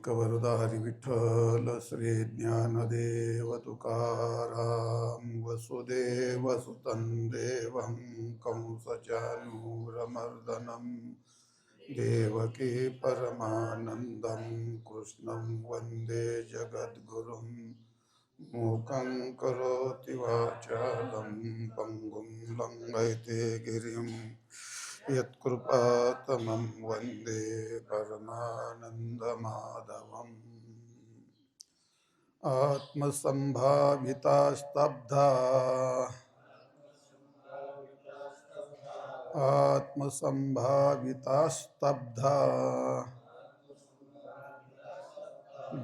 कवरदा हरी विठ्ठल श्री ज्ञानदेव तुकाराम वसुदेव सुतं देवं कंसचानूरमर्दनं देवकी परमानन्दं कृष्णं वन्दे जगद्गुरुं मूकं करोति वाचालं पङ्गुं लङ्घयते गिरिं यत्कृपातमं वन्दे परमानन्दमाधवम् आत्मसम्भाविता स्तब्धा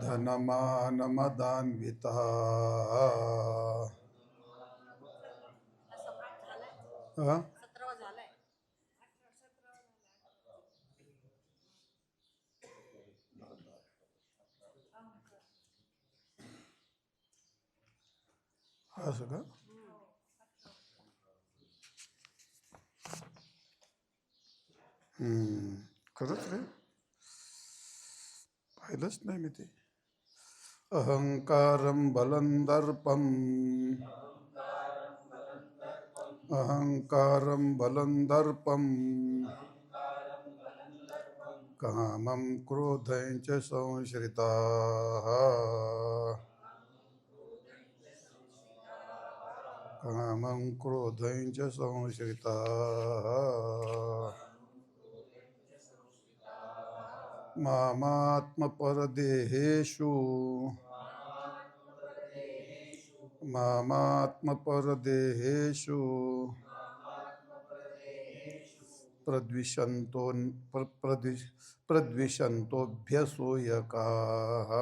धनमानमदान्विता असं का? खरंच रे, पाहिलंच नाही मी ते. अहंकारं बलं दर्पं अहंकारं बलं दर्पं कामं क्रोधं च संश्रिताः कामं क्रोधं च संश्रिताः मामात्मपरदेहेषु प्रद्विषन्तोऽभ्यसूयकाः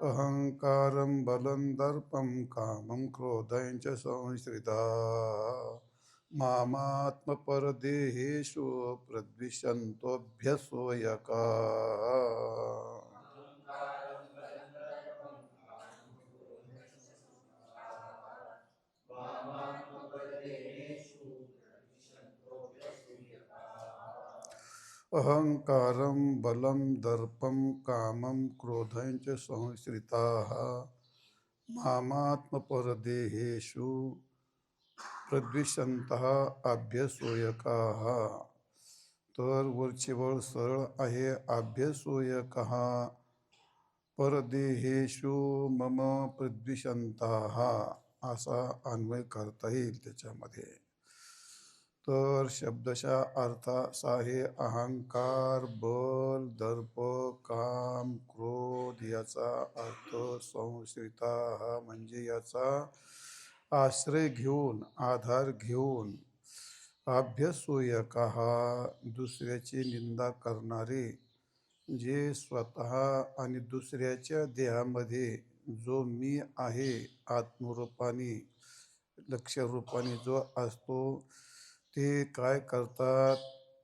अहंकारं बलं दर्पं कामं क्रोधं च संश्रिताः मामात्मपरदेहेषु प्रद्विषन्तोऽभ्यसूयकाः अहंकारं बलं दर्पं कामं क्रोधं च संश्रिताः मामात्मपरदेहेषु प्रद्विषन्तः अभ्यसूयकाः. तर वरची वळ सरळ आहे. अभ्यसूयकाः परदेहेषु मम प्रद्विषन्तः असा अन्वय करता येईल त्याच्यामध्ये. तर शब्दशः अर्थ असा आहे, अहंकार, बल, दर्प, काम, क्रोध याचा अर्थ संश्रिता म्हणजे याचा आश्रय घेऊन, आधार घेऊन, अभ्यसूयकाः दुसऱ्याची निंदा करणारे, जे स्वतः आणि दुसऱ्याच्या देहामध्ये जो मी आहे आत्मरूपाने लक्ष्यरूपाने जो असतो ते काय करतात,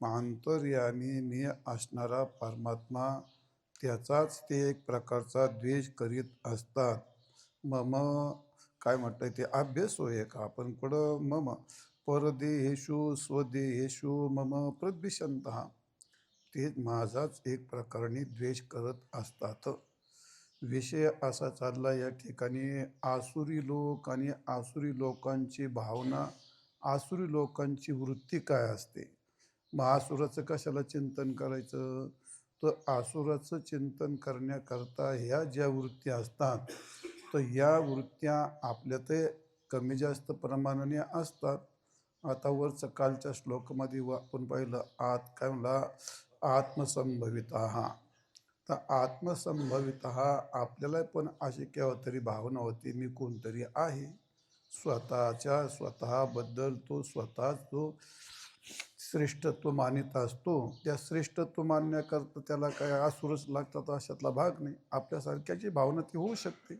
आंतर्याने मी असणारा परमात्मा त्याचाच ते एक प्रकारचा द्वेष करीत असतात. मम काय म्हणतात ते अभ्यसूयक आपण पुढं मम परदेहेषु स्वदेहेषु मम प्रद्विषन्तः ते माझाच एक प्रकाराने द्वेष करत असतात. विषय असा चालला या ठिकाणी, आसुरी लोक आणि आसुरी लोकांची भावना, आसुरी लोकांची वृत्ती काय असते. मग आसुराचं कशाला चिंतन करायचं, तर आसुराचं चिंतन करण्याकरता ह्या ज्या वृत्ती असतात तर या वृत्त्या आपल्या ते कमी जास्त प्रमाणाने असतात. आता वरचं कालच्या श्लोकामध्ये आपण पाहिलं काय म्हणला, आत्मसंभवितः. तर आत्मसंभवितः आपल्याला पण अशी केव्हा तरी भावना होती मी कोणतरी आहे. स्वतःच्या स्वतःबद्दल तो स्वतःच तो श्रेष्ठत्व मानित असतो. त्या श्रेष्ठत्व मानण्याकरता त्याला काय आसुरच लागतात अशातला भाग नाही. आपल्यासारख्याची भावना ती होऊ शकते,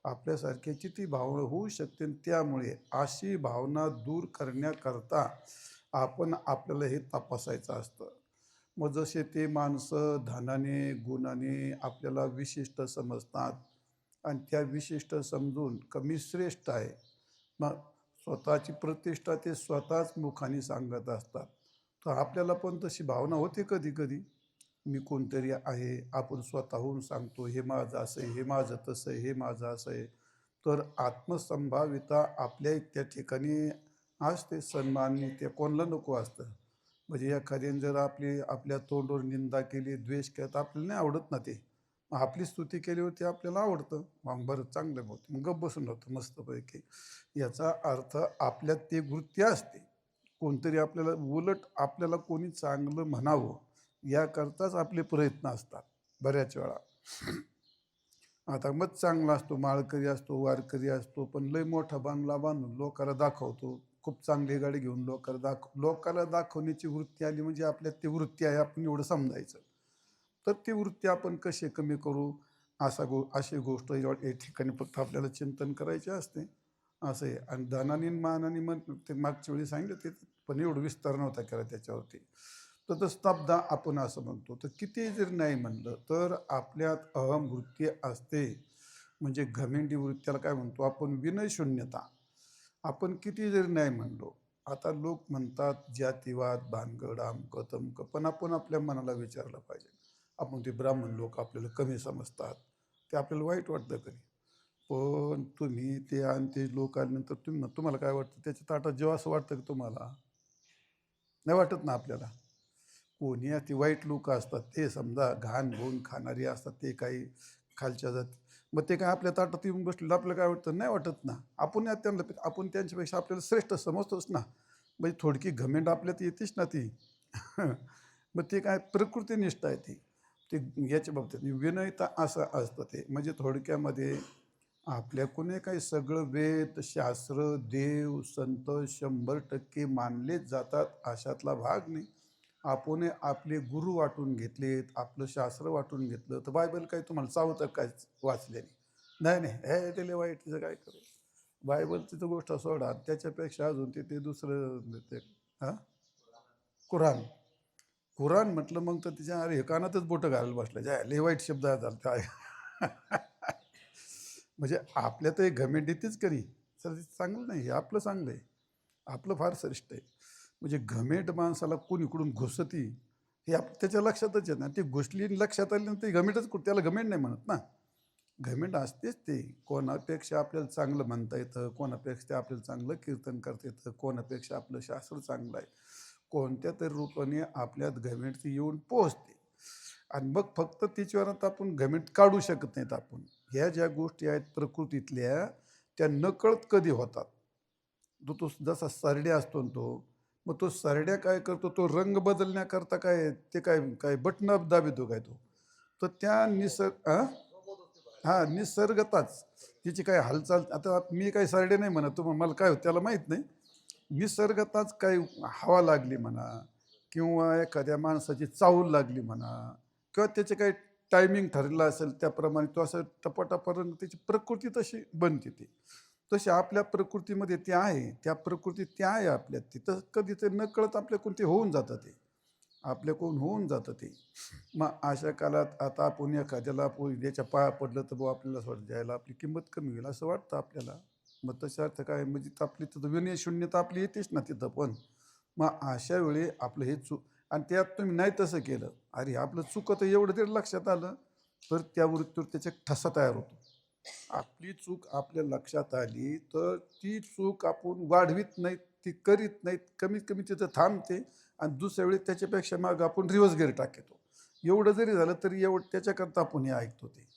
आपल्यासारख्याची ती भावना होऊ शकते. त्यामुळे अशी भावना दूर करण्याकरता आपण आपल्याला हे तपासायचं असतं. मग जसे ते माणसं धनाने गुणाने आपल्याला विशिष्ट समजतात, आणि त्या विशिष्ट समजून कमी श्रेष्ठ आहे. मग स्वतःची प्रतिष्ठा ते स्वतःच मुखाने सांगत असतात. तर आपल्याला पण तशी भावना होते कधी कधी, मी कोणतरी आहे, आपण स्वतःहून सांगतो हे माझं असं आहे, हे माझं तसं आहे, हे माझं असं आहे. तर आत्मसंभाविता आपल्या त्या ठिकाणी असते. सन्माननी ते कोणाला नको असतं. म्हणजे एखाद्याने जर आपल्या तोंडवर निंदा केली, द्वेष केला, तर आपल्याला नाही आवडत ना ते. मग आपली स्तुती केली होती आपल्याला आवडतं. मग बरं चांगलं होतं, मग गप्प बसून होतं मस्तपैकी. याचा अर्थ आपल्यात ते वृत्ती असते. कोणतरी आपल्याला उलट आपल्याला कोणी चांगलं म्हणावं याकरताच आपले प्रयत्न असतात बऱ्याच वेळा. आता मग चांगला असतो, माळकरी असतो, वारकरी असतो, पण लय मोठा बांगला बांधून लोकाला दाखवतो. खूप चांगली गाडी घेऊन लोकाला दाखवण्याची वृत्ती आली म्हणजे आपल्यात ती वृत्ती आहे, आपण एवढं समजायचं. तर ती वृत्ती आपण कशी कमी करू, अशी गोष्ट या ठिकाणी फक्त आपल्याला चिंतन करायचे असते. असं आहे. आणि धनानी आणि मानानी मग ते मागच्या वेळी सांगितलं ते, पण एवढं विस्तार नव्हता केला त्याच्यावरती. तर स्तब्धा आपण असं म्हणतो. तर किती जर नाही म्हणलं तर आपल्यात अहम वृत्ती असते. म्हणजे घमेंडी वृत्तीला काय म्हणतो आपण, विनयशून्यता. आपण किती जरी नाही म्हणलो, आता लोक म्हणतात जातीवाद, भानगड, अमकं तमकं, पण आपण आपल्या मनाला विचारलं पाहिजे. आपण ते ब्राह्मण लोक आपल्याला कमी समजतात, ते आपल्याला वाईट वाटतं कधी. पण तुम्ही ते आणि ते लोक आल्यानंतर तुम्हाला काय वाटतं त्याच्या ताटात जेव्हा असं वाटतं की तुम्हाला नाही वाटत ना आपल्याला. कोणी ती वाईट लोक असतात ते समजा घाण घेऊन खाणारी असतात, ते काही खालच्या जाती. मग ते काय आपल्या ताटात येऊन बसलेलं आपल्याला काय वाटतं, नाही वाटत ना. आपण त्यांच्यापेक्षा आपल्याला श्रेष्ठ समजतोच ना. म्हणजे थोडकी घमेंड आपल्यात येतेच ना ती. मग ते काय प्रकृतीनिष्ठ आहे ती. ते याच्या बाबतीत विनयता असं असतं ते. म्हणजे थोडक्यामध्ये आपल्याकडून काही सगळं वेद, शास्त्र, देव, संत 100% मानलेच जातात अशातला भाग नाही. आपण आपले गुरु वाटून घेतलेत, आपलं शास्त्र वाटून घेतलं, तर बायबल काही तुम्हाला चावतं काय वाचल्याने? नाही, नाही. हे त्याला वाईट तिचं काय करेल? बायबलची तर गोष्ट सोडा. त्याच्यापेक्षा अजून ते ते दुसरं ते हां? कुराण. कुराण म्हटलं मग तर तिच्या अरे हे कानातच बोटं घालायला बसलं. ज्या लय वाईट शब्द झाला काय. म्हणजे आपल्या तर घमेंडीतीच करी. तर ते चांगलं नाही, हे आपलं चांगलं आहे. आपलं फार श्रेष्ठ आहे. म्हणजे घमेंड माणसाला कोण इकडून घुसती, हे त्याच्या लक्षातच येत नाही. ती घुसली आणि लक्षात आली ना, ते घमेंडच त्याला घमेंड नाही म्हणत ना. घमेंड असतेच ते. कोणापेक्षा आपल्याला चांगलं म्हणता येतं, कोणापेक्षा आपल्याला चांगलं कीर्तन करता येतं, कोणापेक्षा आपलं शास्त्र चांगलं आहे. कोणत्या तरी रूपाने आपल्यात घमेंड ती येऊन पोहोचते. आणि मग फक्त तिच्यावर आता आपण घमेंड काढू शकत नाहीत आपण. ह्या ज्या गोष्टी आहेत प्रकृतीतल्या, त्या नकळत कधी होतात. तो जसा सरड्या असतो ना तो, मग तो सरड्या काय करतो, तो रंग बदलण्याकरता काय ते काय काय बटणं दाबितो काय तो. तर त्या निसर्गताच तिची काय हालचाल. आता मी काही सरडे नाही म्हणत, तुम्हाला मला काय होतं त्याला माहीत नाही. निसर्गताच काही हवा लागली म्हणा, किंवा एखाद्या माणसाची चाहूल लागली म्हणा, किंवा त्याचे काही टायमिंग ठरलेलं असेल त्याप्रमाणे तो असं टपाटपानं त्याची प्रकृती तशी बनते ती. तशी आपल्या प्रकृतीमध्ये ते आहे, त्या प्रकृतीत ते आहे आपल्यात ते. तर कधी ते नकळत आपल्याकडून ते होऊन जातं ते. आपल्याकडून होऊन जातं ते. मग अशा काळात आता आपण एखाद्याला याच्या पाया पडलं तर बुवा आपल्याला असं वाटतं द्यायला आपली किंमत कमी होईल असं वाटतं आपल्याला. मग तशा अर्थ काय म्हणजे आपली तिथं विनय शून्यता आपली येतेच ना तिथं पण. मग अशा वेळी आपलं हे चूक, आणि त्यात तुम्ही नाही तसं केलं, अरे आपलं चुकं तर एवढं तरी लक्षात आलं, तर त्या वृत्तीवर त्याचा ठसा तयार होतो. आपली चूक आपल्या लक्षात आली तर ती चूक आपण वाढवीत नाहीत, ती करीत नाहीत, कमीत कमी तिथं थांबते. आणि दुसऱ्या वेळी त्याच्यापेक्षा मग आपण रिव्हर्स गेअर टाकतो. एवढं जरी झालं तरी त्याच्याकरता आपण हे ऐकतो ते.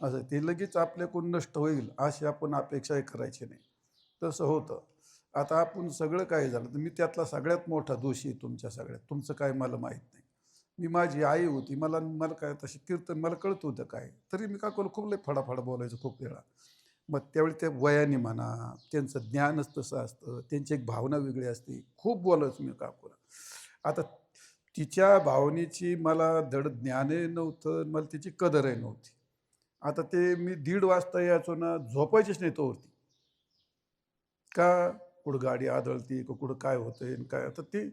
असं ते लगेच आपल्याकडून नष्ट होईल अशी आपण अपेक्षाही करायची नाही. तसं होतं. आता आपण सगळं काय झालं तर मी त्यातला सगळ्यात मोठा दोषी आहे तुमच्या सगळ्यात. तुमचं काय मला माहीत नाही. मी माझी आई होती, मला मला काय तशी कीर्तन मला कळत होतं काय, तरी मी काय करू खूप लय फडाफडा बोलायचं खूप वेळा. मग त्यावेळी त्या वयाने म्हणा, त्यांचं ज्ञानच तसं असतं, त्यांची एक भावना वेगळी असते, खूप बोलायचो मी काकूला. आता तिच्या भावनेची मला धड ज्ञानही नव्हतं, मला तिची कदरही नव्हती. आता ते मी 1:30 वाजता यायचो ना, झोपायचीच नाही तोवरती. का कुठं गाडी आदळती का कुठं काय होतंय आणि काय आता ते.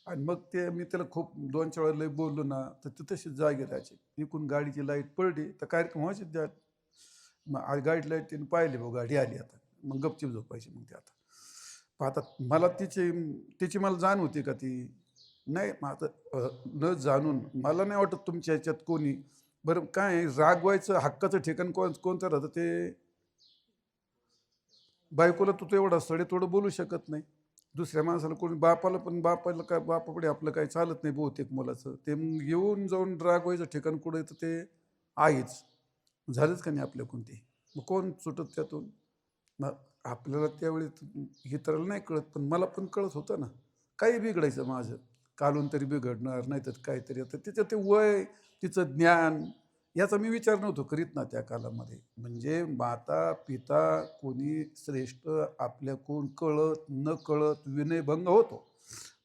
आणि मग ते मी त्याला खूप 2-4 वेळा लई बोललो ना, तर ते तशीच जागी राहायची. इकडून गाडीची लाईट पडली तर कार्यक्रम व्हायचे त्या. मग गाडी लाईट पाहिली भाऊ गाडी आली आता, मग गपचीप झोपायची मग ते आता. पण आता मला तिची तिची मला जाण होती का ती? नाही. मग आता न जाणून मला नाही वाटत तुमच्या ह्याच्यात कोणी, बरं काय आहे, रागवायचं हक्काचं ठिकाण कोणतं राहतं ते? बायकोला तू तर एवढा सडेतोडं बोलू शकत नाही. दुसऱ्या माणसाला कोणी, बापाला पण, बापाला काय, बापापुढे आपलं काही चालत नाही बहुतेक मुलाचं. ते मग येऊन जाऊन रागवायचं ठिकाण कुठं येतं ते आहेच. झालंच का नाही आपल्याकडून ते? मग कोण सुटत त्यातून? मग आपल्याला त्यावेळी इतराला नाही कळत, पण मला पण कळत होतं ना. काही बिघडायचं माझं, कालून तरी बिघडणार, नाही तर काहीतरी. आता तिचं ते वय, तिचं ज्ञान, याचा मी विचार नव्हतो करीत ना त्या कालामध्ये. म्हणजे माता पिता कोणी श्रेष्ठ आपल्याकडून कळत न कळत विनयभंग होतो.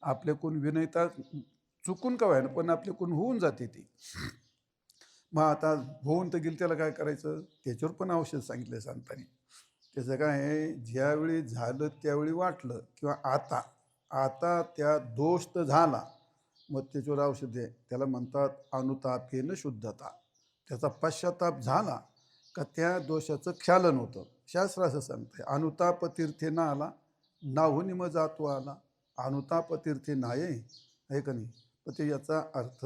आपल्याकडून विनयता चुकून का व्हायना पण आपल्याकडून होऊन जाते ती. मग आता होऊन तर गेली, त्याला काय करायचं? त्याच्यावर पण औषध सांगितलं सांगताना. त्याचं काय आहे, ज्यावेळी झालं त्यावेळी वाटलं, किंवा आता आता त्या दोष तर झाला, मग त्याच्यावर औषध आहे. त्याला म्हणतात अनुतापेन शुद्धता. त्याचा पश्चाताप झाला का त्या दोषाचं क्षालन होतं. शास्त्र असं सांगतंय, अनुताप तीर्थे ना आला नाहून मग जातो आला. अनुताप तीर्थे नाये, आहे का नाही? तर ते याचा अर्थ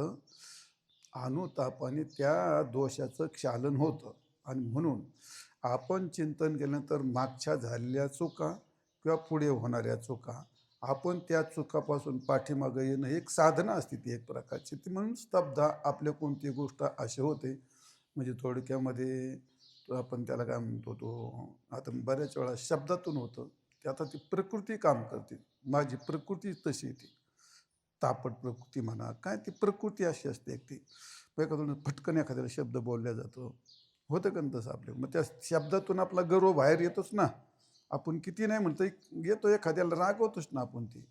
अनुतापाने त्या दोषाचं क्षालन होतं. आणि म्हणून आपण चिंतन केल्यानंतर मागच्या झालेल्या चुका किंवा पुढे होणाऱ्या चुका, आपण त्या चुकापासून पाठीमागं येणं एक साधना असते ती एक प्रकारची. ती म्हणून स्तब्धा आपल्या कोणती गोष्ट असे होते. म्हणजे थोडक्यामध्ये आपण त्याला काय म्हणतो, तो आता बऱ्याच वेळा शब्दातून होतं ते. आता ती प्रकृती काम करते, माझी प्रकृती तशी येते. तापट प्रकृती म्हणा, काय ती प्रकृती अशी असते एक ती. एखादं फटकन एखाद्याला शब्द बोलल्या जातो, होतं का तसं आपल्या. मग त्या शब्दातून आपला गर्व बाहेर येतोच ना. आपण किती नाही म्हणतो येतो, एखाद्याला रागवतोच ना आपण ती.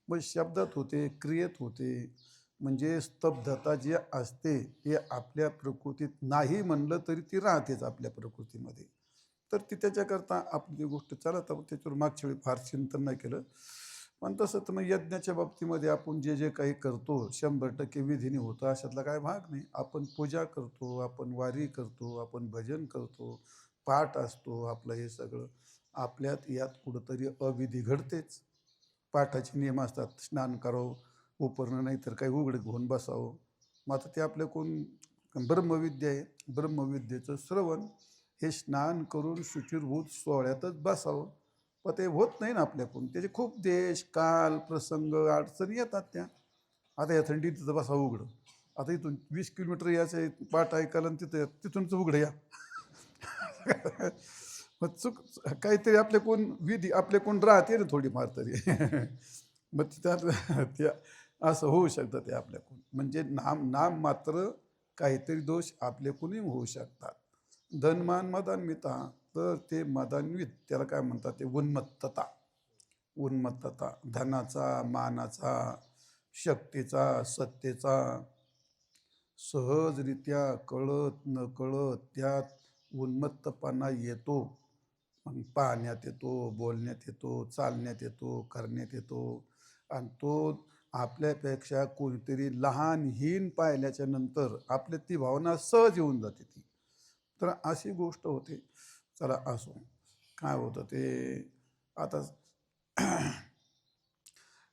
मग शब्दात होते, क्रियेत होते. म्हणजे स्तब्धता जी असते ते आपल्या प्रकृतीत नाही म्हणलं तरी ती राहतेच आपल्या प्रकृतीमध्ये. तर ती त्याच्याकरता आपली ती गोष्ट चालत, आपण त्याच्यावर मागच्या वेळी फार चिंतन नाही केलं. पण तसं तर मग यज्ञाच्या बाबतीमध्ये आपण जे जे काही करतो 100% विधीने होतं, अशातला काय भाग नाही. आपण पूजा करतो, आपण वारी करतो, आपण भजन करतो, पाठ असतो आपलं, हे सगळं आपल्यात यात कुठंतरी अविधी घडतेच. पाठाचे नियम असतात, स्नान करावं, उपरणं नाही तर काही उघडे घेऊन बसावं. मग आता ते आपल्याकडून ब्रह्मविद्या आहे, ब्रह्मविद्येचं श्रवण, हे स्नान करून शुचिरभूत सोहळ्यातच बसावं. पण ते होत नाही ना आपल्याकडून. त्याचे खूप देश काल प्रसंग अडचणी येतात त्या. आता या थंडीत तिथं बसावं उघडं, आता इथून 20 किलोमीटर यायचं पाठ ऐकायला, आणि तिथूनच उघडं या. मग काहीतरी आपल्याकडून विधी आपल्याकडून राहते ना थोडीफार तरी. मग त्यात ते असं होऊ शकतं ते आपल्याकडून. म्हणजे नाम मात्र काहीतरी दोष आपल्याकडूनही होऊ शकतात. धनमान मदान्विता, तर ते मदान्वित त्याला काय म्हणतात, ते उन्मत्तता. उन्मत्तता धनाचा, मानाचा, शक्तीचा, सत्तेचा, सहजरित्या कळत न कळत त्यात उन्मत्तपणा येतो. मग पाहण्यात येतो, बोलण्यात येतो, चालण्यात येतो, करण्यात येतो. आणि तो आपल्यापेक्षा कोणीतरी लहानहीन पाहिल्याच्या नंतर आपल्या ती भावना सहज येऊन जाते ती. तर अशी गोष्ट होते. चला असो, काय होतं ते आता.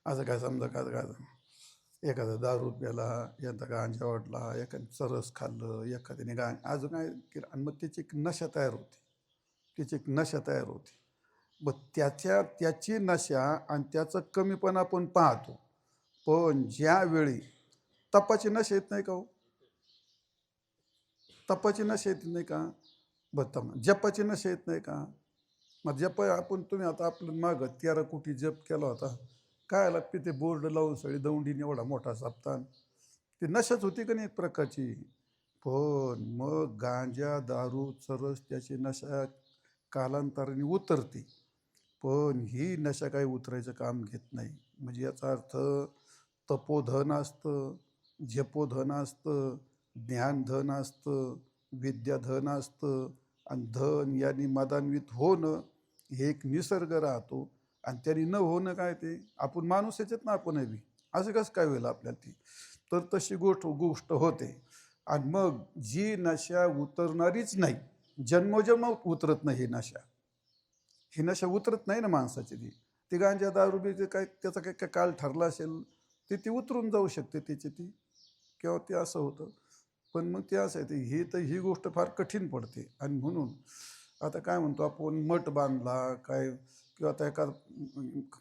असं काय समजा, काय काय एखादा दारू प्याला, एखादा गांजा वाटला, एखादं चरस खाल्लं, एखाद्याने अजून काय केलं, आणि मग त्याची एक नशा तयार होते. त्याची एक नशा तयार होते. मग त्याची नशा आणि त्याचं कमीपणा आपण पाहतो. पण ज्यावेळी तपाची नशा येत नाही का हो, तपाची नशा येत नाही का? बरं, जपाची नशा येत नाही का? मग जप आपण, तुम्ही आता आपलं मागं 13 कोटी जप केला होता, काय लागते ते बोर्ड लावून सगळी दौंडीने एवढा मोठा सप्तान, ती नशाच होती का नाही एक प्रकारची. पण मग गांजा दारू चरस त्याची नशा कालांतराने उतरते. पण ही नशा काही उतरायचं काम घेत नाही. म्हणजे याचा अर्थ तपोधन असतं, जपोधन असतं, ज्ञानधन असतं, विद्याधन असतं. आणि धन यांनी मदान्वित होणं हे एक निसर्ग राहतो. आणि त्यांनी न होणं काय, ते आपण माणूस याच्यात ना, आपण बी असं कसं काय होईल आपल्याला ती. तर तशी गोष्ट होते. आणि मग जी नशा उतरणारीच नाही, जन्मोजन्म उतरत नाही ही नशा. ही नशा उतरत नाही ना माणसाची. ती गांजा दारू बी काय त्याचा काय काय काळ ठरला असेल ते ती उतरून जाऊ शकते त्याची ती, किंवा ते असं होतं. पण मग ते असं आहे ते ही तर ही गोष्ट फार कठीण पडते. आणि म्हणून आता काय म्हणतो आपण, मठ बांधला काय, किंवा आता एका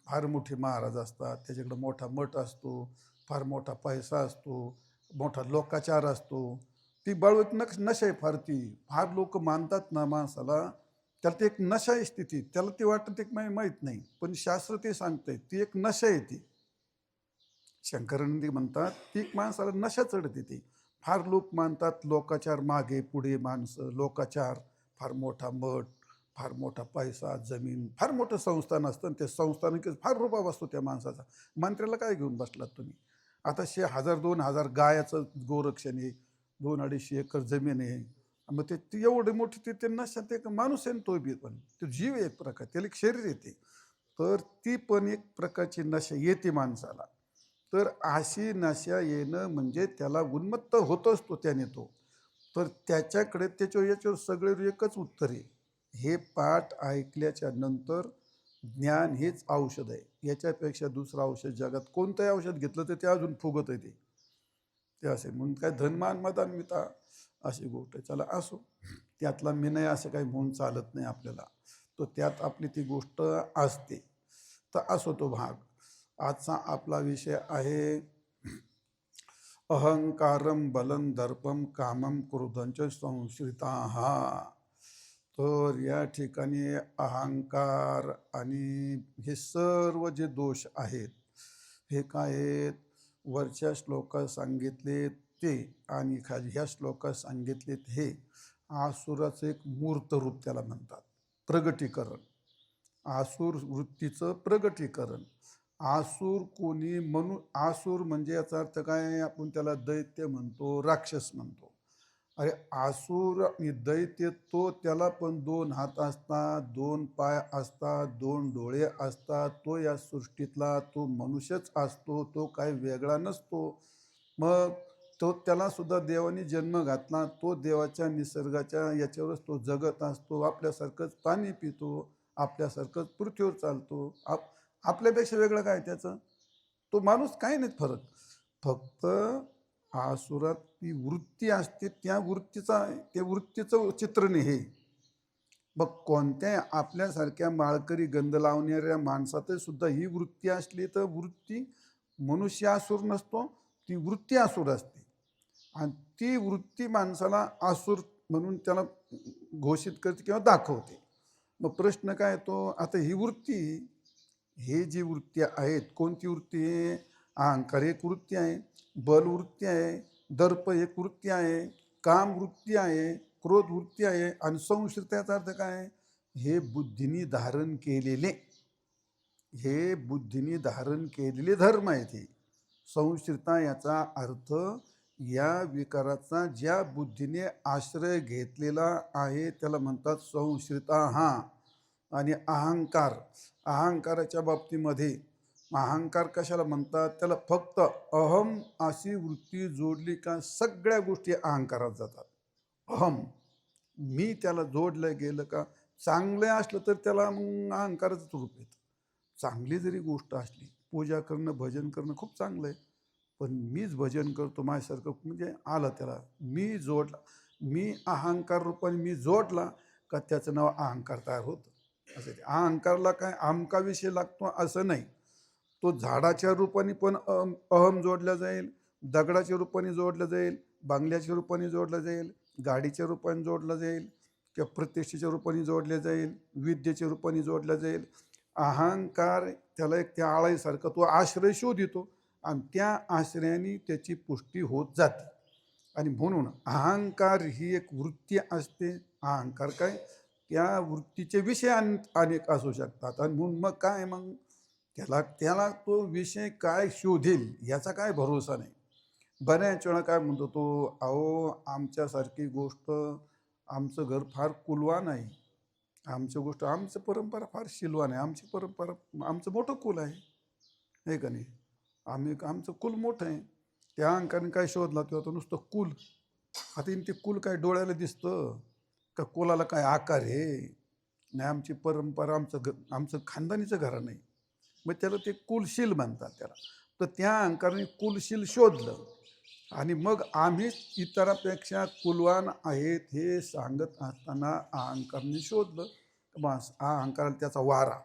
फार मोठे महाराज असतात, त्याच्याकडे मोठा मठ असतो, फार मोठा पैसा असतो, मोठा लोकाचार असतो. ती बळवत नशा आहे फार. ती फार लोक मानतात ना माणसाला, त्याला ती एक नशा आहे स्थिती. त्याला ती वाटतं ते माहीत नाही, पण शास्त्र ते सांगतंय ती एक नशा आहे ती. शंकरानंदी म्हणतात ती माणसाला नशा चढते ती. फार लोक मानतात, लोकाचार मागे पुढे माणसं, लोकाचार, फार मोठा मठ, फार मोठा पैसा, जमीन, फार मोठं संस्थान असतं. आणि ते संस्थान फार रुबाब असतो त्या माणसाचा. मंत्र्याला काय घेऊन बसलात तुम्ही? आता 1000-2000 गायाचं गोरक्षण आहे, 200-250 एकर जमीन आहे. मग ती एवढी मोठी ते नशा, ते माणूस आहे तो बी, पण तो जीव आहे एक प्रकार, त्याला एक शरीर येते. तर ती पण एक प्रकारची नशा येते माणसाला. तर अशी नशा येणं म्हणजे त्याला उन्मत्त होत असतो त्याने तो. तर त्याच्याकडे याच्यावर सगळे एकच उत्तर आहे, हे पाठ ऐकल्याच्या नंतर ज्ञान हेच औषध आहे. याच्यापेक्षा दुसरं औषध जगात कोणतंही औषध घेतलं तर ते अजून फुगत आहे ते असे. म्हणून काय धनमान मदान मिता अशी गोष्ट आहे. चला असो, त्यातला मी नाही असं काही म्हणून चालत नाही आपल्याला. तो त्यात आपली ती गोष्ट असते. तर असो तो भाग. आजचा आपला विषय आहे अहंकारम बलम दर्पम कामम क्रोधंच संश्रिता. तर या ठिकाणी अहंकार आणि हे सर्व जे दोष आहेत हे काय आहेत, वरच्या श्लोकात सांगितले ते आणि खाली ह्या श्लोकात सांगितलेत हे आसुराचं एक मूर्त रूप त्याला म्हणतात, प्रगटीकरण. आसूर वृत्तीचं प्रगटीकरण. आसूर कोणी म्हणून, आसूर म्हणजे याचा अर्थ काय, आपण त्याला दैत्य म्हणतो, राक्षस म्हणतो. अरे आसूर आणि दैत्य, तो त्याला पण 2 हात असतात, 2 पाय असतात, 2 डोळे असतात. तो या सृष्टीतला तो मनुष्यच असतो, तो काही वेगळा नसतो. मग त्याला सुद्धा देवाने जन्म घातला, तो देवाच्या निसर्गाच्या याच्यावरच तो जगत असतो. आपल्यासारखंच पाणी पितो, आपल्यासारखंच पृथ्वीवर चालतो. आपल्यापेक्षा वेगळं काय त्याचं? तो माणूस काही नाही फरक. फक्त आसुरात ती वृत्ती असते, त्या वृत्तीचं चित्रण हे. मग कोणत्या आपल्यासारख्या माळकरी गंध लावणाऱ्या माणसात सुद्धा ही वृत्ती असली तर वृत्ती मनुष्य आसूर नसतो, ती वृत्ती आसूर असते. आणि ती वृत्ती माणसाला आसूर म्हणून त्याला घोषित करते किंवा दाखवते. मग प्रश्न काय येतो, आता ही वृत्ती, हे जी वृत्ती आहेत, कोणती वृत्ती आहे? अहंकार एक वृत्ती आहे, बल वृत्ती आहे, दर्प एक वृत्ती आहे, काम वृत्ती आहे, क्रोध वृत्ती आहे, आणि संश्रिताचा अर्थ काय? हे बुद्धीने धारण केलेले, हे बुद्धीने धारण केलेले धर्म आहेत हे. संश्रिता याचा अर्थ या विकाराचा ज्या बुद्धीने आश्रय घेतलेला आहे त्याला म्हणतात संश्रिता. हा. आणि अहंकार, अहंकाराच्या बाबतीमध्ये अहंकार कशाला म्हणतात? त्याला फक्त अहम अशी वृत्ती जोडली का सगळ्या गोष्टी अहंकारात जातात. अहम, मी त्याला जोडलं गेलं का, चांगलं असलं तर त्याला मग अहंकाराचं रूप येतं. चांगली जरी गोष्ट असली, पूजा करणं, भजन करणं खूप चांगलं आहे, पण मीच भजन करतो माझ्यासारखं म्हणजे आलं त्याला, मी जोडला, मी अहंकार रूपाने मी जोडला का त्याचं नाव अहंकार तयार होतं. असं ते अहंकारला काय आमका विषय लागतो असं नाही. तो झाडाच्या रूपाने पण अहम जोडला जाईल, दगडाच्या रूपाने जोडलं जाईल, बांगल्याच्या रूपाने जोडलं जाईल, गाडीच्या रूपाने जोडलं जाईल, किंवा प्रतिष्ठेच्या रूपाने जोडले जाईल, विद्येच्या रूपाने जोडलं जाईल. अहंकार त्याला एक त्या आळाईसारखा तो आश्रय शोधितो आणि त्या आश्रयाने त्याची पुष्टी होत जाते. आणि म्हणून अहंकार ही एक वृत्ती असते. अहंकार काय, त्या वृत्तीचे विषय अनेक असू शकतात. आणि म्हणून मग काय, मग त्याला तो विषय काय शोधेल याचा काय भरोसा नाही. बऱ्याच वेळा काय म्हणतो तो, अहो आमच्यासारखी गोष्ट, आमचं घर फार कुलवान आहे, आमची गोष्ट, आमचं परंपरा फार शिलवान आहे, आमची परंपरा, आमचं मोठं कुल आहे, हे का नाही, आमचं कुल मोठं आहे. त्या अंकाने काय शोधला तेव्हा तो नुसतं कुल. आता ते कुल काय डोळ्याला दिसतं का कुलाला काय आकार आहे, नाही आमची परंपरा, आमचं खानदानीचं घराणं नाही. मग त्याला ते कुलशील म्हणतात त्याला. तर त्या अहंकाराने कुलशील शोधलं आणि मग आम्ही इतरांपेक्षा कुलवान आहेत हे सांगत असताना अहंकाराने शोधलं. बस अहंकाराला त्याचा वारा,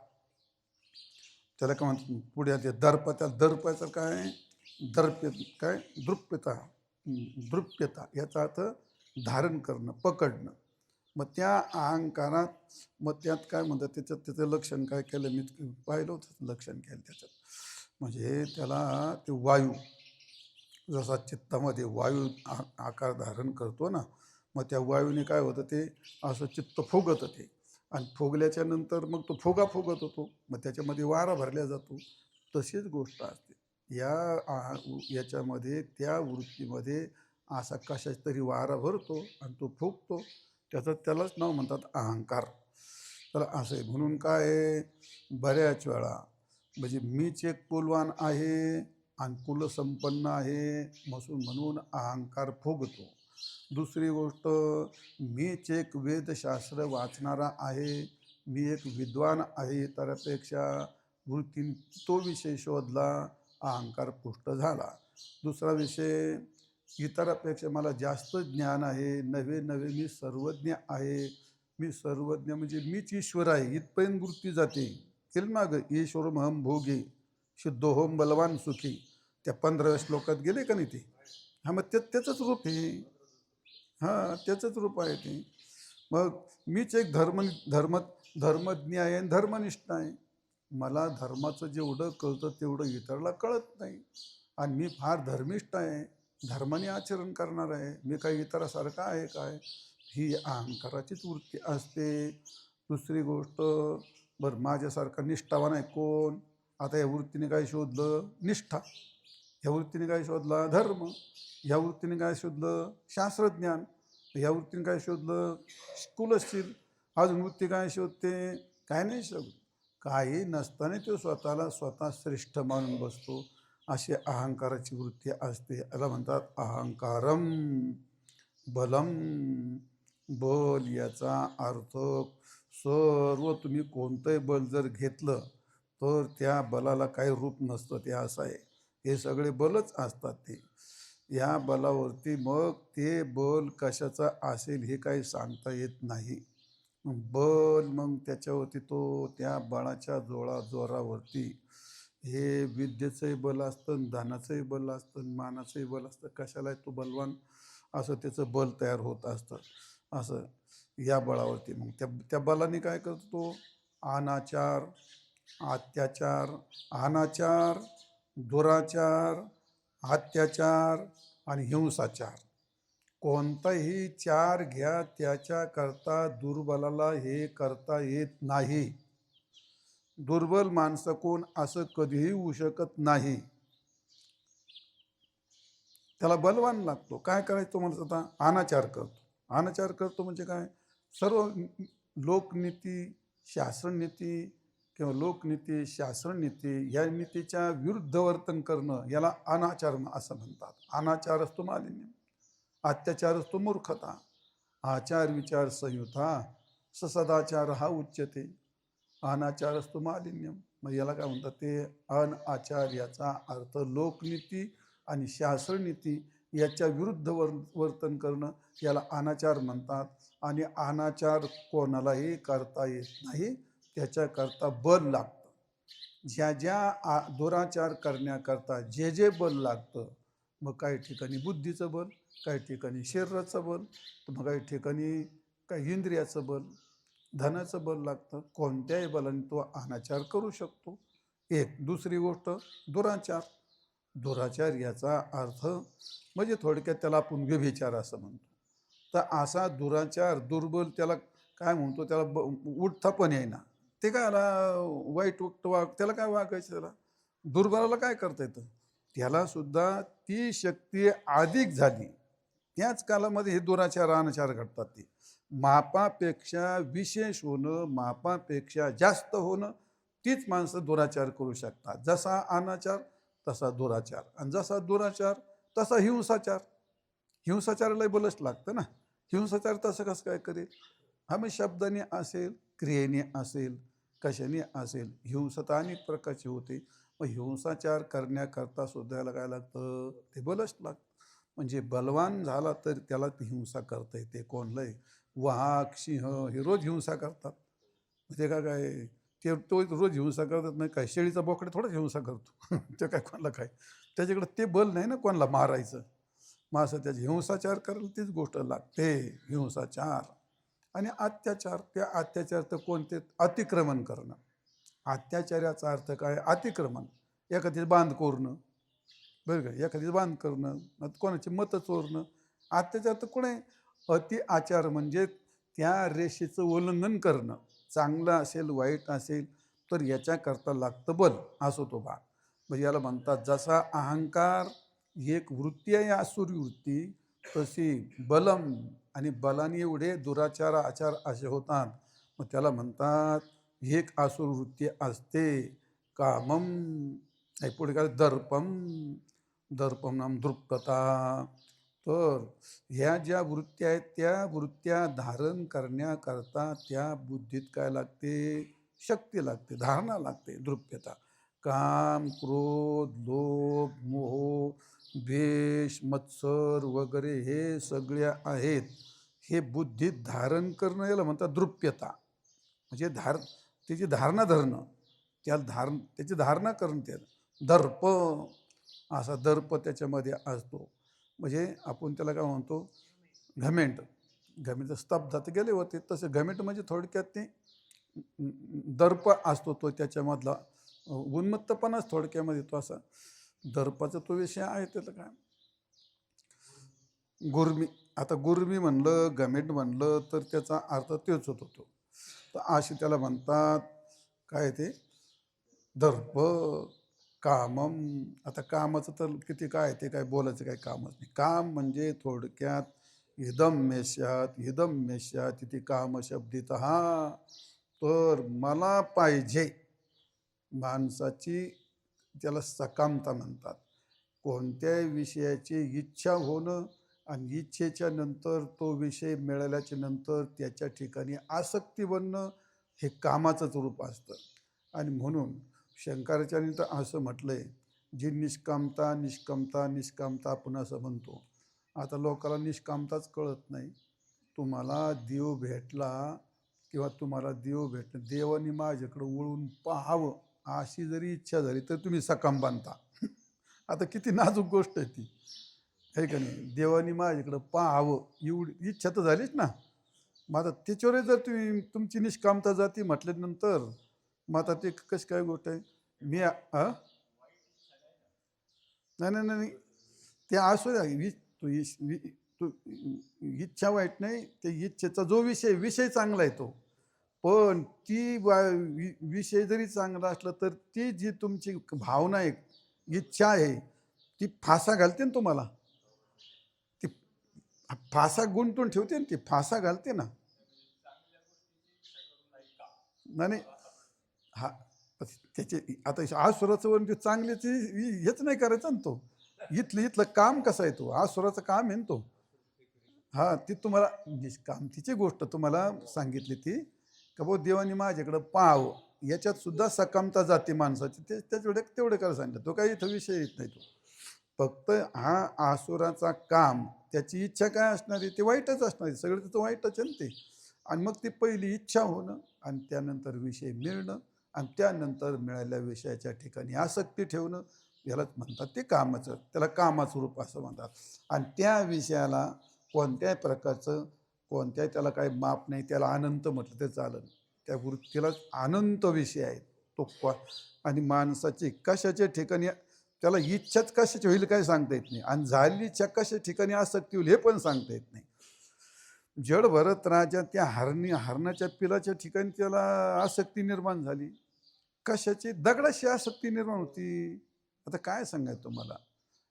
त्याला काय म्हणतात पुढे ते दर्प, त्या दर्पाचं काय दर्प काय दृप्यता, दृप्यता याचा अर्थ धारण करणं, पकडणं. मग त्या अहंकारात, मग त्यात काय म्हणतात त्याच्यात त्याचं लक्षण काय केलं, मी पाहिलं होतं लक्षण केलं त्याच्यात. म्हणजे त्याला ते वायू, जसा चित्तामध्ये वायू आकार धारण करतो ना, मग त्या वायूने काय होतं ते असं चित्त फुगतं ते, आणि फुगल्याच्या नंतर मग तो फुगा फुगत होतो, मग त्याच्यामध्ये वारा भरला जातो. तशीच गोष्ट असते याच्यामध्ये, त्या वृत्तीमध्ये असा कशाच तरी वारा भरतो आणि तो फुगतो, त्यालाच नाव म्हणतात अहंकार. तर असं आहे. म्हणून काय आहे, बऱ्याच वेळा म्हणजे मीच एक कुलवान आहे आणि कुलसंपन्न आहे म्हणून अहंकार फुगतो. दुसरी गोष्ट, मीच एक वेदशास्त्र वाचणारा आहे, मी एक विद्वान आहे इतरांपेक्षा, वृत्तीने तो विषय शोधला, अहंकार पुष्ट झाला. दुसरा विषय, इतरांपेक्षा मला जास्त ज्ञान आहे, नवे नवे मी सर्वज्ञ आहे, मी सर्वज्ञ म्हणजे मीच ईश्वर आहे, इथपर्यंत वृत्ती जाते. केल माग ईश्वरमहम भोगी शुद्धोहम बलवान सुखी, त्या 15 श्लोकात गेले का नाही ते. हा, मग त्याचंच रूप आहे. हां, त्याचंच रूप आहे ते. मग मीच एक धर्मज्ञ आहे आणि धर्मनिष्ठ आहे. मला धर्माचं जेवढं कळतं तेवढं इतरला कळत नाही, आणि मी फार धर्मिष्ठ आहे, धर्माने आचरण करणार आहे, मी काही इतरासारखा आहे काय, ही अहंकाराचीच वृत्ती असते. दुसरी गोष्ट, बरं माझ्यासारखा निष्ठावान आहे कोण, आता या वृत्तीने काय शोधलं, निष्ठा. ह्या वृत्तीने काय शोधला, धर्म. ह्या वृत्तीने काय शोधलं, शास्त्रज्ञान. ह्या वृत्तीने काय शोधलं, कुलशील. अजून वृत्ती काय शोधते, काय नाही शोधत. काही नसताना तो स्वतः श्रेष्ठ मानून बसतो. अशी अहंकाराची वृत्ती असते. याला म्हणतात अहंकारम बलम. बल याचा अर्थ, सर्व तुम्ही कोणतंही बल जर घेतलं तर त्या बलाला काही रूप नसतं, ते असं आहे. हे सगळे बलच असतात ते. या बलावरती मग ते बल कशाचं असेल हे काही सांगता येत नाही. बल मग त्याच्यावरती त्या बळाच्या जोरावरती हे विद्येचंही बल असतं, धनाचंही बल असतं, मानाचंही बल असतं. कशाला तो बलवान असं त्याचं बल तयार होत असतं. असं या बळावरती मग त्या बलाने काय करतो तो, अनाचार, अत्याचार, अनाचार, दुराचार, अत्याचार आणि हिंसाचार, कोणताही चार घ्या, त्याच्याकरता दुर्बलाला हे करता येत नाही. दुर्बल माणसं कोण असं कधीही होऊ शकत नाही, त्याला बलवान लागतो. काय करायचं म्हणतो, आता अनाचार करतो. अनाचार करतो म्हणजे काय, सर्व लोकनीती, शास्त्रनीती किंवा लोकनीती, शास्त्रनीती या नीतीच्या विरुद्ध वर्तन करणं याला अनाचार असं म्हणतात. अनाचार असतो मालिन्य, अत्याचार असतो मूर्खता, आचार विचार संयुता सदाचार हा उच्यते. अनाचार असतो मालिन्यम. मग याला काय म्हणतात, ते अनाचार याचा अर्थ लोकनीती आणि शास्त्रनीती याच्या विरुद्ध वर्तन करणं याला अनाचार म्हणतात. आणि अनाचार कोणालाही करता येत नाही, त्याच्याकरता बल लागतं. ज्या दुराचार करण्याकरता जे बल लागतं, मग काही ठिकाणी बुद्धीचं बल, काही ठिकाणी शरीराचं बल, तर मग काही ठिकाणी काही इंद्रियाचं बल, धनाचं बल लागतं. कोणत्याही बलाने तो अनाचार करू शकतो. एक. दुसरी गोष्ट, दुराचार. दुराचार याचा अर्थ म्हणजे थोडक्यात त्याला आपण व्यभिचार असं म्हणतो. तर असा दुराचार, दुर्बल त्याला काय म्हणतो, त्याला उठता पण येईना, ते काय वाईट त्याला काय वागायचं, त्याला दुर्बलाला काय करता येतं, त्याला सुद्धा ती शक्ती अधिक झाली. त्याच कालामध्ये हे दुराचार अनाचार घडतात. ते मापापेक्षा विशेष होणं, मापापेक्षा जास्त होणं, तीच माणसं दुराचार करू शकतात. जसा अनाचार तसा दुराचार, आणि जसा दुराचार तसा हिंसाचार. हिंसाचाराला बलच लागतं ना. हिंसाचार तसं कसं काय करेल, हा मग शब्दाने असेल, क्रियेने असेल, कशाने असेल. हिंसा तर अनेक प्रकारची होते. मग हिंसाचार करण्याकरता सुद्धा याला काय लागतं, ते बलच लागतं. म्हणजे बलवान झाला तर त्याला ती हिंसा करता येते. कोणलंय वाघ, सिंह हे रोज हिंसा करतात. ते काय ते तो रोज हिंसा करतात नाही काय, शेळीचा बोकडे थोडाच हिंसा करतो. ते काय कोणाला काय, त्याच्याकडे ते बल नाही ना कोणाला मारायचं. मग असं त्याची हिंसाचार करायला तीच गोष्ट लागते, हिंसाचार. आणि अत्याचार, त्या अत्याचार तर कोणते, अतिक्रमण करणं. अत्याचाराचा अर्थ काय, अतिक्रमण. एखादी बांध करणं, बरं का, एखादी बांध करणं, कोणाची मतं चोरणं. अत्याचार तर कोण आहे, अति आचार म्हणजे त्या रेषेचं उल्लंघन करणं. चांगलं असेल वाईट असेल तर याच्याकरता लागतं बल, असो तो भाग. म्हणजे याला म्हणतात, जसा अहंकार एक वृत्ती आहे आसुरी वृत्ती, तशी बलम, आणि बलाने एवढे दुराचार आचार असे होतात. मग त्याला म्हणतात एक आसुर वृत्ती असते, कामम. पुढे काय, दर्पम. दर्पम नाम दृप्तता. तर ह्या ज्या वृत्त्या आहेत त्या वृत्त्या धारण करण्याकरता त्या बुद्धीत काय लागते, शक्ती लागते, धारणा लागते, दृप्यता. काम, क्रोध, लोभ, मोह, द्वेष, मत्सर वगैरे हे सगळे आहेत, हे बुद्धीत धारण करणं याला म्हणतात दृप्यता. म्हणजे त्याची धारणा धरणं, त्याची धारणा करणं, त्याला दर्प. असा दर्प त्याच्यामध्ये असतो. म्हणजे आपण त्याला काय म्हणतो, घमेंट. घमेंट स्तब्धात गेले होते, तसे घमेंट म्हणजे थोडक्यात ते दर्प असतो तो त्याच्यामधला, उन्मत्तपणाच थोडक्यामध्ये तो असा दर्पाचा तो विषय आहे. त्याला काय गुरमी, आता गुरमी म्हणलं, घमेंट म्हणलं तर त्याचा अर्थ तोच होतो. तर असे त्याला म्हणतात काय ते, दर्प. कामम. आता कामाचं तर किती काय, ते काय बोलायचं काय कामच नाही. काम म्हणजे थोडक्यात इदम मेष्यात, इदम मेष्यात इथे काम शब्दित. हा, तर मला पाहिजे, माणसाची त्याला सकामता म्हणतात. कोणत्याही विषयाची इच्छा होणं, आणि इच्छेच्या नंतर तो विषय मिळाल्याच्या नंतर त्याच्या ठिकाणी आसक्ती बनणं, हे कामाचंच रूप असतं. आणि म्हणून शंकराचार्यांनी तर असं म्हटलंय, जी निष्कामता निष्कामता निष्कामता आपण असं म्हणतो. आता लोकांना निष्कामताच कळत नाही. तुम्हाला देव भेटला, किंवा तुम्हाला देव भेटणं, देवाने माझ्याकडं वळून पाहावं अशी जरी इच्छा झाली तर तुम्ही सकाम बांधता. आता किती नाजूक गोष्ट आहे ती, आहे का नाही. देवाने माझ्याकडं पाहावं एवढी इच्छा तर झालीच ना. मग आता त्याच्यावर जर तुम्ही तुमची निष्कामता जाती म्हटल्यानंतर, मग आता ते कशी काय गोष्ट आहे. मी नाही नाही नाही, ते असू द्या. तू इच्छा वाईट नाही, ते इच्छेचा जो विषय, विषय चांगला आहे तो. पण ती विषय जरी चांगला असला तर ती जी तुमची भावना आहे, इच्छा आहे, ती फासा घालते ना तुम्हाला. ती फासा गुंतून ठेवते ना, ती फासा घालते ना. नाही नाही, हा, त्याचे आता आसुराचं वन चांगल्याची हेच नाही करायचं ना तो. इथलं काम कसं आहे, तो आसुराचं काम आहे ना तो. हा, ती तुम्हाला निष्कामतीची गोष्ट तुम्हाला सांगितली ती, का भाऊ देवानी माझ्याकडं पाहावं, याच्यात सुद्धा सकामता जाते माणसाची. ते त्याच्याकडे तेवढे करायला सांगितलं. तो काही इथं विषय येत नाही. तो फक्त हा आसुराचा काम, त्याची इच्छा काय असणार आहे, ते वाईटच असणार आहे. सगळं तिथं वाईटच आहे ना ते. आणि मग ती पहिली इच्छा होणं, आणि त्यानंतर विषय मिळणं, आणि त्यानंतर मिळालेल्या विषयाच्या ठिकाणी आसक्ती ठेवणं, यालाच म्हणतात ते कामाचं. त्याला कामाचं रूप असं म्हणतात. आणि त्या विषयाला कोणत्याही प्रकारचं, कोणत्याही त्याला काही माप नाही. त्याला अनंत म्हटलं तर चालेल. त्या वृत्तीलाच अनंत विषय आहेत तो. आणि माणसाची कशाच्या ठिकाणी त्याला इच्छाच कशाची होईल काय सांगता येत नाही, आणि झाली इच्छा कशा ठिकाणी आसक्ती होईल हे पण सांगता येत नाही. जड भरत राजा त्या हरणाच्या पिलाच्या ठिकाणी त्याला आसक्ती निर्माण झाली. कशाची, दगडाशी आसक्ती निर्माण होती. आता काय सांगायचं तुम्हाला.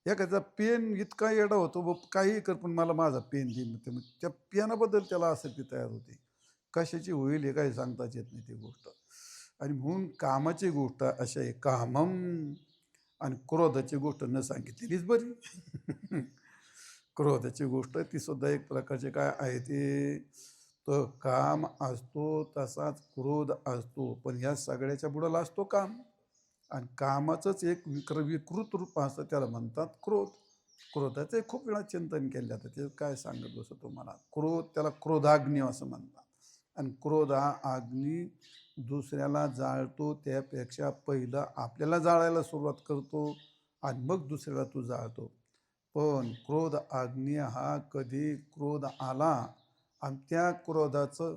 एखादा पेन इतका येडा होतो, काही कर पण मला माझा पेन दे, मग त्या पेनाबद्दल त्याला आसक्ती तयार होते. कशाची होईल हे काही सांगताच येत नाही ती गोष्ट. आणि म्हणून कामाची गोष्ट अशी आहे, कामम. आणि क्रोधाची गोष्ट न सांगितलेलीच बरी. क्रोधाची गोष्ट ती सुद्धा एक प्रकारचे काय आहे ते, तर काम असतो तसाच क्रोध असतो, पण ह्या सगळ्याच्या बुडाला असतो काम. आणि कामाचंच एक विकृत रूप असतं, त्याला म्हणतात क्रोध. क्रोधाचे खूप वेळा चिंतन केलं जातं, ते काय सांगत बसतो तुम्हाला. क्रोध, त्याला क्रोधाग्नी असं म्हणतात. आणि क्रोध हा अग्नी दुसऱ्याला जाळतो, त्यापेक्षा पहिलं आपल्याला जाळायला सुरुवात करतो आणि मग दुसऱ्याला तो जाळतो. पण क्रोध अग्नी हा कधी क्रोध आला आणि त्या क्रोधाचं,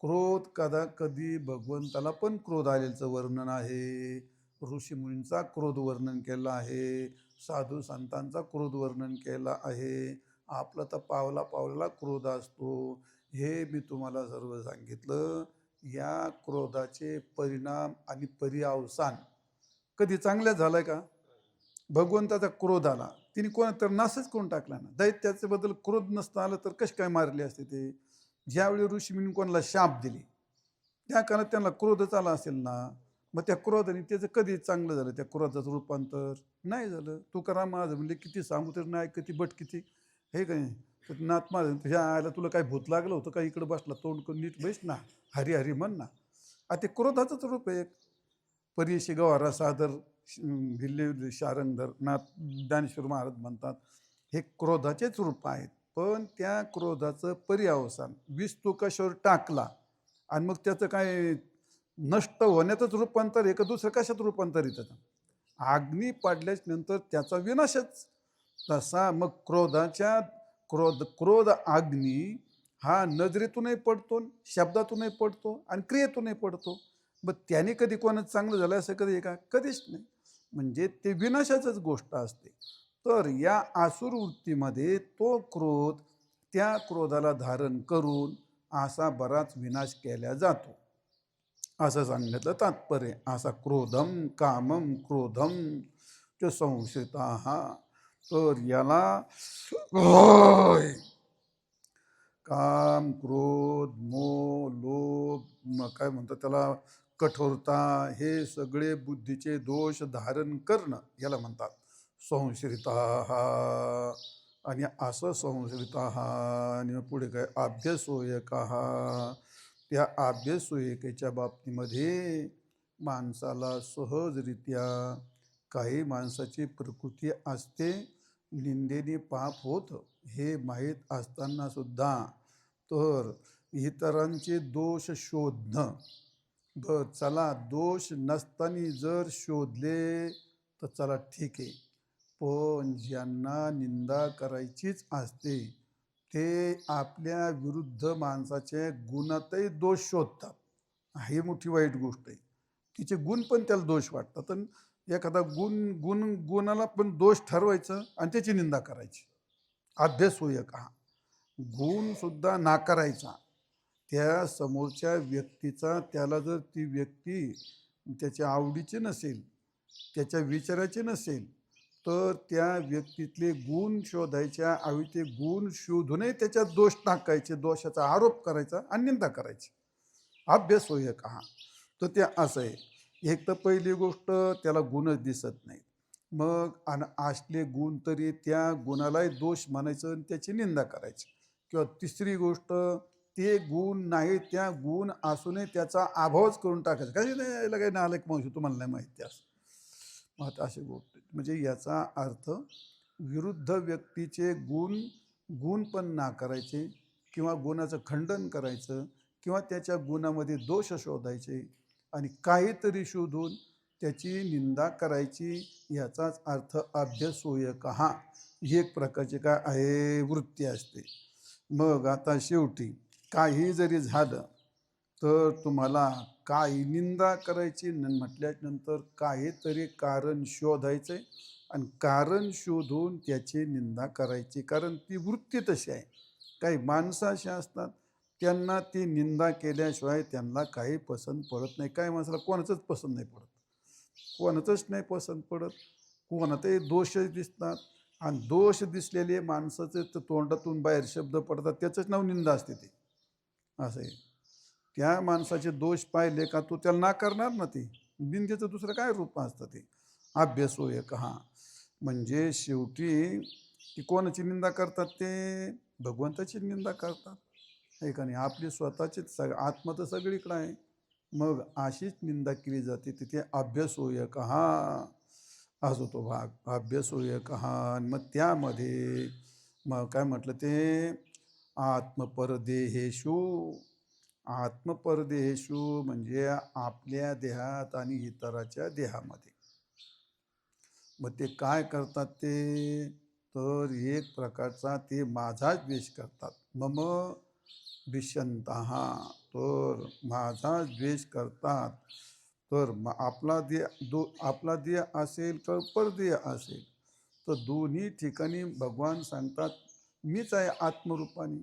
क्रोध कधी भगवंताला पण क्रोध आलेलं वर्णन आहे, ऋषीमुनींचा क्रोध वर्णन केला आहे, साधू संतांचा क्रोध वर्णन केला आहे. आपलं तर पावला पावलाला क्रोध असतो. हे मी तुम्हाला सर्व सांगितलं. या क्रोधाचे परिणाम आणि पर्यावसान कधी चांगल्या झालाय का? भगवंताचा क्रोध आला, तिने कोणा तर नाशच करून टाकला ना. दैत्याच्या बद्दल क्रोध नसतं आलं तर कसे काय मारले असते ते? ज्यावेळी ऋषीमुनी कोणाला शाप दिले, त्या काळात त्यांना क्रोधच आला असेल ना. मग त्या क्रोधाने त्याचं कधी चांगलं झालं? त्या क्रोधाचं रूपांतर नाही झालं. तुकाराम महाराज म्हणजे किती सांगू तर नाही, किती बट किती हे काय. तर नाथ महाराज, तुझ्या आयला तुला काय भूत लागलं होतं का? इकडं बसला तोंड करून नीट बैस ना, हरी हरी म्हण ना. ते क्रोधाचंच रूप आहे. परीशी गवारा सादर भिल्ले शारंगधर नाथ ज्ञानेश्वर महाराज म्हणतात, हे क्रोधाचेच रूप आहेत. पण त्या क्रोधाचं पर्यावसान वीस तो कशावर टाकला आणि मग त्याचं काय नष्ट होण्यातच रूपांतर आहे का दुसरं कशात रूपांतर आहे त्याचं? अग्नी पडल्याच नंतर त्याचा विनाशच. तसा मग क्रोध अग्नी हा नजरेतूनही पडतो, शब्दातूनही पडतो आणि क्रियेतूनही पडतो. मग त्याने कधी कोणाचं चांगलं झालं असं कधी आहे का? कधीच नाही. म्हणजे ते विनाशाचंच गोष्ट असते. तर या आसुर वृत्तीमध्ये तो क्रोध, त्या क्रोधाला धारण करून असा बराच विनाश केला जातो, असं सांगण्याचं तात्पर्य. असा क्रोधम कामम क्रोधम च संश्रिता. तर याला काम क्रोध मोह लोभ, मग काय म्हणतात त्याला, कठोरता, हे सगळे बुद्धीचे दोष धारण करणं याला म्हणतात संश्रिता. आणि असं संश्रिता आणि पुढे काय अभ्यसोयका. त्या अभ्यसोयकेच्या बाबतीमध्ये माणसाला सहजरित्या, काही माणसाची प्रकृती असते निंदेने पाप होत हे माहीत असताना सुद्धा, तर इतरांचे दोष शोधणं, बर चला दोष नसताना जर शोधले तर चला ठीक आहे. पण ज्यांना निंदा करायचीच असते ते आपल्या विरुद्ध माणसाचे गुणातही दोष शोधतात. ही मोठी वाईट गोष्ट आहे. तिचे गुण पण त्याला दोष वाटतात आणि एखादा गुणाला पण दोष ठरवायचं आणि त्याची निंदा करायची. अभ्यास होय का, गुण सुद्धा नाकारायचा. त्या समोरच्या व्यक्तीचा, त्याला जर ती व्यक्ती त्याच्या आवडीची नसेल, त्याच्या विचाराची नसेल, तर त्या व्यक्तीतले गुण शोधायच्या ऐवजी ते गुण शोधूनही त्याच्यात दोष टाकायचे, दोषाचा आरोप करायचा आणि निंदा करायची. अभ्यास होय का. तर ते असं आहे. एक तर पहिली गोष्ट, त्याला गुणच दिसत नाही. मग आणि असले गुण तरी त्या गुणालाही दोष म्हणायचं आणि त्याची निंदा करायची. किंवा तिसरी गोष्ट, ते गुण नाही, त्या गुण असूनही त्याचा अभावच करून टाकायचा. काही नाही, याला काही नालायक मावशी तुम्हाला नाही माहिती असं. मग अशी गोष्ट म्हणजे याचा अर्थ विरुद्ध व्यक्तीचे गुण पण नाकारायचे किंवा गुणाचं खंडन करायचं किंवा त्याच्या गुणामध्ये दोष शोधायचे आणि काहीतरी शोधून त्याची निंदा करायची, याचाच अर्थ अभ्यासोयक हा. ही एक प्रकारची काय आहे, वृत्ती असते. मग आता शेवटी काही जरी झालं तर तुम्हाला काही निंदा करायची म्हटल्यानंतर काहीतरी कारण शोधायचंय आणि कारण शोधून त्याची निंदा करायची, कारण ती वृत्ती तशी आहे. काही माणसं अशी असतात, त्यांना ती निंदा केल्याशिवाय त्यांना काही पसंत पडत नाही. काही माणसाला कोणाचंच पसंत नाही पडत, कोणाचंच नाही पसंत पडत. कोणातही दोषच दिसतात आणि दोष दिसलेले माणसाचे तर तोंडातून बाहेर शब्द पडतात, त्याचंच नाव निंदा असते ते. असं आहे. त्या माणसाचे दोष पाहिले का तो त्याला नाकारणार ना. ते निंदेचं दुसरं काय रूप असतं ते. अभ्यास होय का. म्हणजे शेवटी ती कोणाची निंदा करतात? ते भगवंताची निंदा करतात. आहे का नाही. आपली स्वतःचीच आत्मा तर सगळीकडं आहे. मग अशीच निंदा केली जाते. तिथे अभ्यास होय कहा आज होतो भाग अभ्यास होय कहा. मग त्यामध्ये मग काय म्हटलं ते आत्मपरदेहेषु. आत्मपरदेहेषु म्हणजे आपल्या देहात आणि इतराच्या देहामध्ये. मग ते काय करतात ते, तर एक प्रकारचा ते माझाच द्वेष करतात. मम विषंतः, तर माझा द्वेष करतात. तर आपला आपला देह असेल तर परदेह असेल, तर दोन्ही ठिकाणी भगवान सांगतात मीच आहे आत्मरूपाने.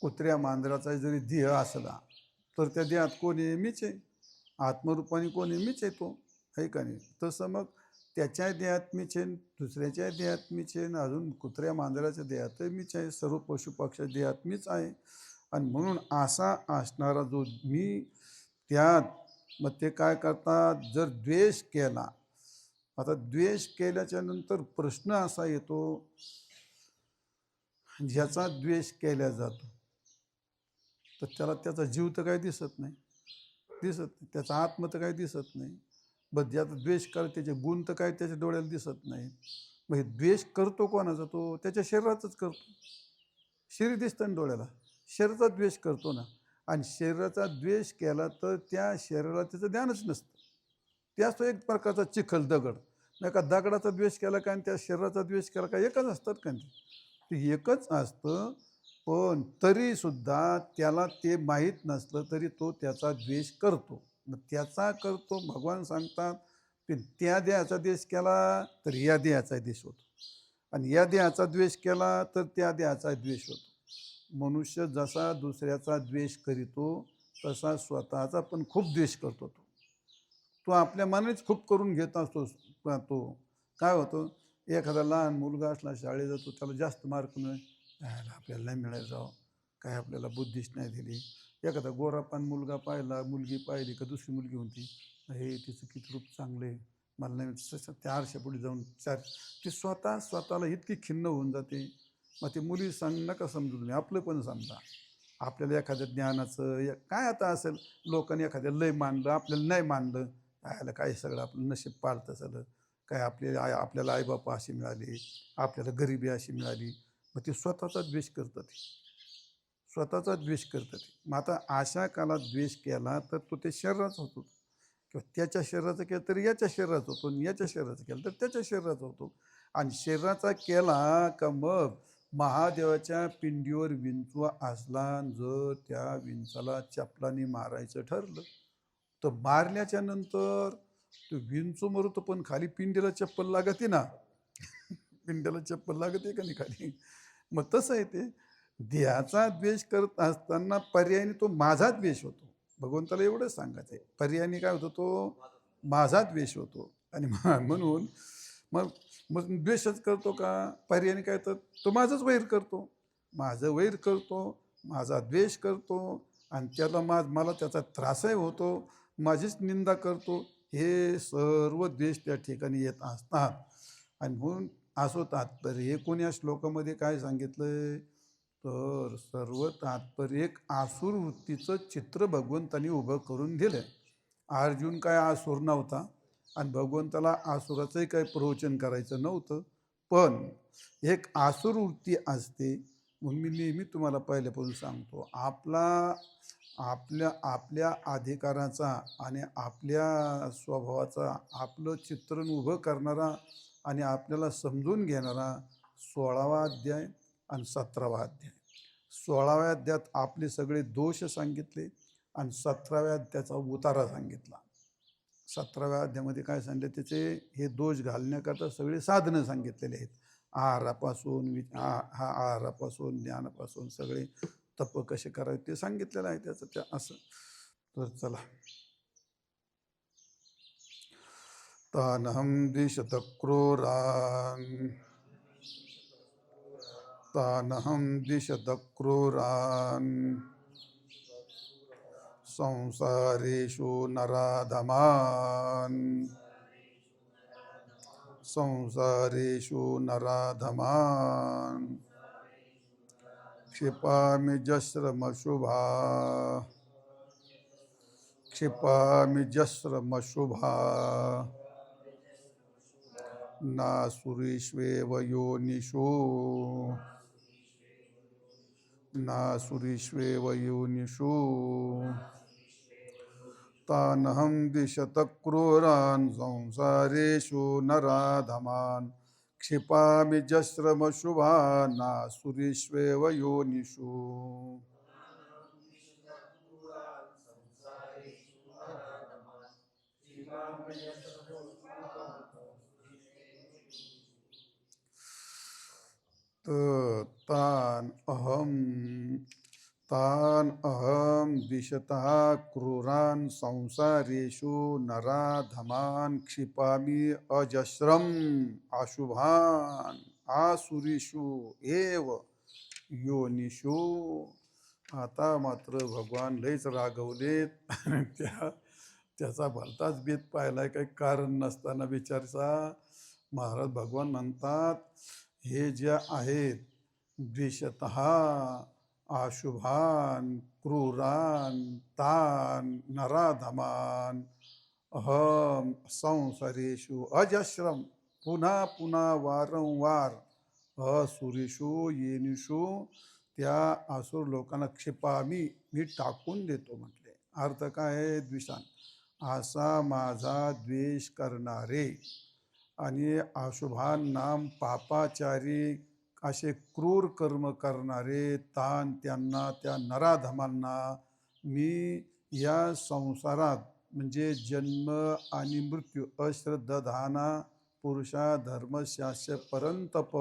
कुत्र्या मांजराचा जरी देह असला तर त्या देहात कोण आहे, मीच आहे. आत्मरूपाने कोण आहे, मीच आहे तो, आहे का नाही. तसं मग त्याच्या देहात मीच आहे, दुसऱ्याच्या देहात मीच आहे, अजून कुत्र्या मांजराच्या देहात मीच आहे, सर्व पशु पक्षाच्या देहात मीच आहे. आणि म्हणून असा असणारा जो मी त्यात, मग ते काय करतात, जर द्वेष केला. आता द्वेष केल्याच्या नंतर प्रश्न असा येतो, ज्याचा द्वेष केला जातो तर त्याला त्याचा जीव तर काही दिसत नाही, त्याचा आत्मा तर काही दिसत नाही. बस ज्याचा द्वेष कर त्याचे गुण तर काय त्याच्या डोळ्याला दिसत नाही. मग हे द्वेष करतो कोणाचा, तो त्याच्या शरीराचाच करतो. शरीर दिसतं ना डोळ्याला, शरीराचा द्वेष करतो ना. आणि शरीराचा द्वेष केला तर त्या शरीराला त्याचं ध्यानच नसतं. त्याच तो एक प्रकारचा चिखल दगड. नाही का, दगडाचा द्वेष केला का आणि त्या शरीराचा द्वेष केला का एकच असतात का ते एकच असतं. पण तरी सुद्धा त्याला ते माहीत नसलं तरी तो त्याचा द्वेष करतो. मग त्याचा करतो, भगवान सांगतात की त्या देहाचा द्वेष केला तर या देहाचा द्वेष होतो, आणि या देहाचा द्वेष केला तर त्या देहाचा द्वेष होतो. मनुष्य जसा दुसऱ्याचा द्वेष करीतो तसा स्वतःचा पण खूप द्वेष करतो. तो आपल्या मनानेच खूप करून घेत असतो. तो काय होतं, एखादा लहान मुलगा असला शाळेत जातो, त्याला जास्त मार्क आपल्याला नाही मिळायला जावं, काय आपल्याला बुद्धीच नाही दिली. एखादा गोरापान मुलगा पाहिला, मुलगी पाहिली का दुसरी मुलगी म्हणते हे तिचं किती रूप चांगलं आहे, मला नाही. त्या आरशापुढे जाऊन ती स्वतःला इतकी खिन्न होऊन जाते. मग ते मुली नका समजू तुम्ही, आपलं पण समजा. आपल्याला एखाद्या ज्ञानाचं काय आता असेल, लोकांनी एखाद्या लय मानलं, आपल्याला नाही मानलं, आयला काय सगळं आपलं नशीब पाळतं झालं. काय आपल्याला आईबापा अशी मिळाली, आपल्याला गरिबी अशी मिळाली. मग ते स्वतःचा द्वेष करतात, स्वतःचा द्वेष करतात. मग आता अशा काळात द्वेष केला तर तो ते शरीराचा होतो, किंवा त्याच्या शरीराचं केलं तर याच्या शरीराचा होतो, आणि याच्या शरीराचं केलं तर त्याच्या शरीराचा होतो. आणि शरीराचा केला का मग महादेवाच्या पिंडीवर विंचू असला, जर त्या विंचाला चपलाने मारायचं ठरलं तर मारल्याच्या नंतर तो विंचू मरतो, पण खाली पिंडीला चप्पल लागते ना. पिंडीला चप्पल लागते का नाही खाली. मग तसं आहे ते. देहाचा द्वेष करत असताना पर्यायाने तो माझा द्वेष होतो. भगवंताला एवढंच सांगायचं आहे, पर्यायाने काय होतो, तो माझा द्वेष होतो. आणि म्हणून मग मग द्वेषच करतो का, पर्यायाने काय, तर तो माझंच वैर करतो, माझं वैर करतो, माझा द्वेष करतो. आणि त्याला मला त्याचा त्रासही होतो, माझीच निंदा करतो. हे सर्व द्वेष त्या ठिकाणी येत असतात. आणि म्हणून असो तात्पर्य, हे कोणी श्लोकामध्ये काय सांगितलंय, तर सर्व तात्पर्य एक आसुर वृत्तीचं चित्र भगवंतानी उभं करून दिलं. अर्जुन काय आसुर नव्हता, आणि भगवंताला आसुराचंही काही प्रवचन करायचं नव्हतं. पण एक आसुर वृत्ती असते. म्हणून मी नेहमी तुम्हाला पहिल्यापासून सांगतो, आपल्या अधिकाराचा आणि आपल्या स्वभावाचा आपलं चित्रण उभं करणारा आणि आपल्याला समजून घेणारा 16वा अध्याय आणि 17वा अध्याय. 16व्या अध्यायात आपले सगळे दोष सांगितले, आणि 17व्या अध्यायाचा उतारा सांगितला. 17व्या अध्यायामध्ये काय सांगितले, त्याचे हे दोष घालण्याकरता सगळे साधनं सांगितलेले आहेत. आहारापासून आहारापासून ज्ञानापासून सगळे तप कसे करायचे ते सांगितलेलं आहे त्याचं त्या असं. तर चला, तानहं दिशत क्रूरान्, तानहं दिशत क्रूरान् संसारेषु नराधमान्, संसारेषु नराधमान् क्षिपामि जस्रमशुभा क्षिपामि जस्रमशुभा नासुरीष्वेव योनिषु नासुरीष्वेव योनिषु तानहं दिशतः क्रूरान् संसारेषु नराधमान् क्षिपामि जस्रमशुभा नासुरीष्वेव योनिषु तान अहम दिशतः क्रूरान् संसारेषु नराधमान् क्षिपामि अजस्रम अशुभान आसुरीषु एव योनिषु. आता मात्र भगवान लयच रागवलेत आणि त्याचा भलताच बेत पाहिलाय. काही कारण नसताना विचारचा महाराज भगवान म्हणतात, हे जे आहेत द्विषतः अशुभान क्रूरान तान नराधमान अहम संसारेषु अजस्रम पुन्हा पुन्हा वारंवार असुरीषु येनिषु त्या असुर लोकांना क्षिपामी मी टाकून देतो म्हटले. अर्थ काय आहे? द्विषान असा माझा द्वेष करणारे आणि अशुभान नाम पापाचारी असे क्रूर कर्म करणारे तान त्यांना त्या नराधमांना मी या संसारात म्हणजे जन्म आणि मृत्यू अश्रद्धाना पुरुषा धर्मशास्त्र परंतप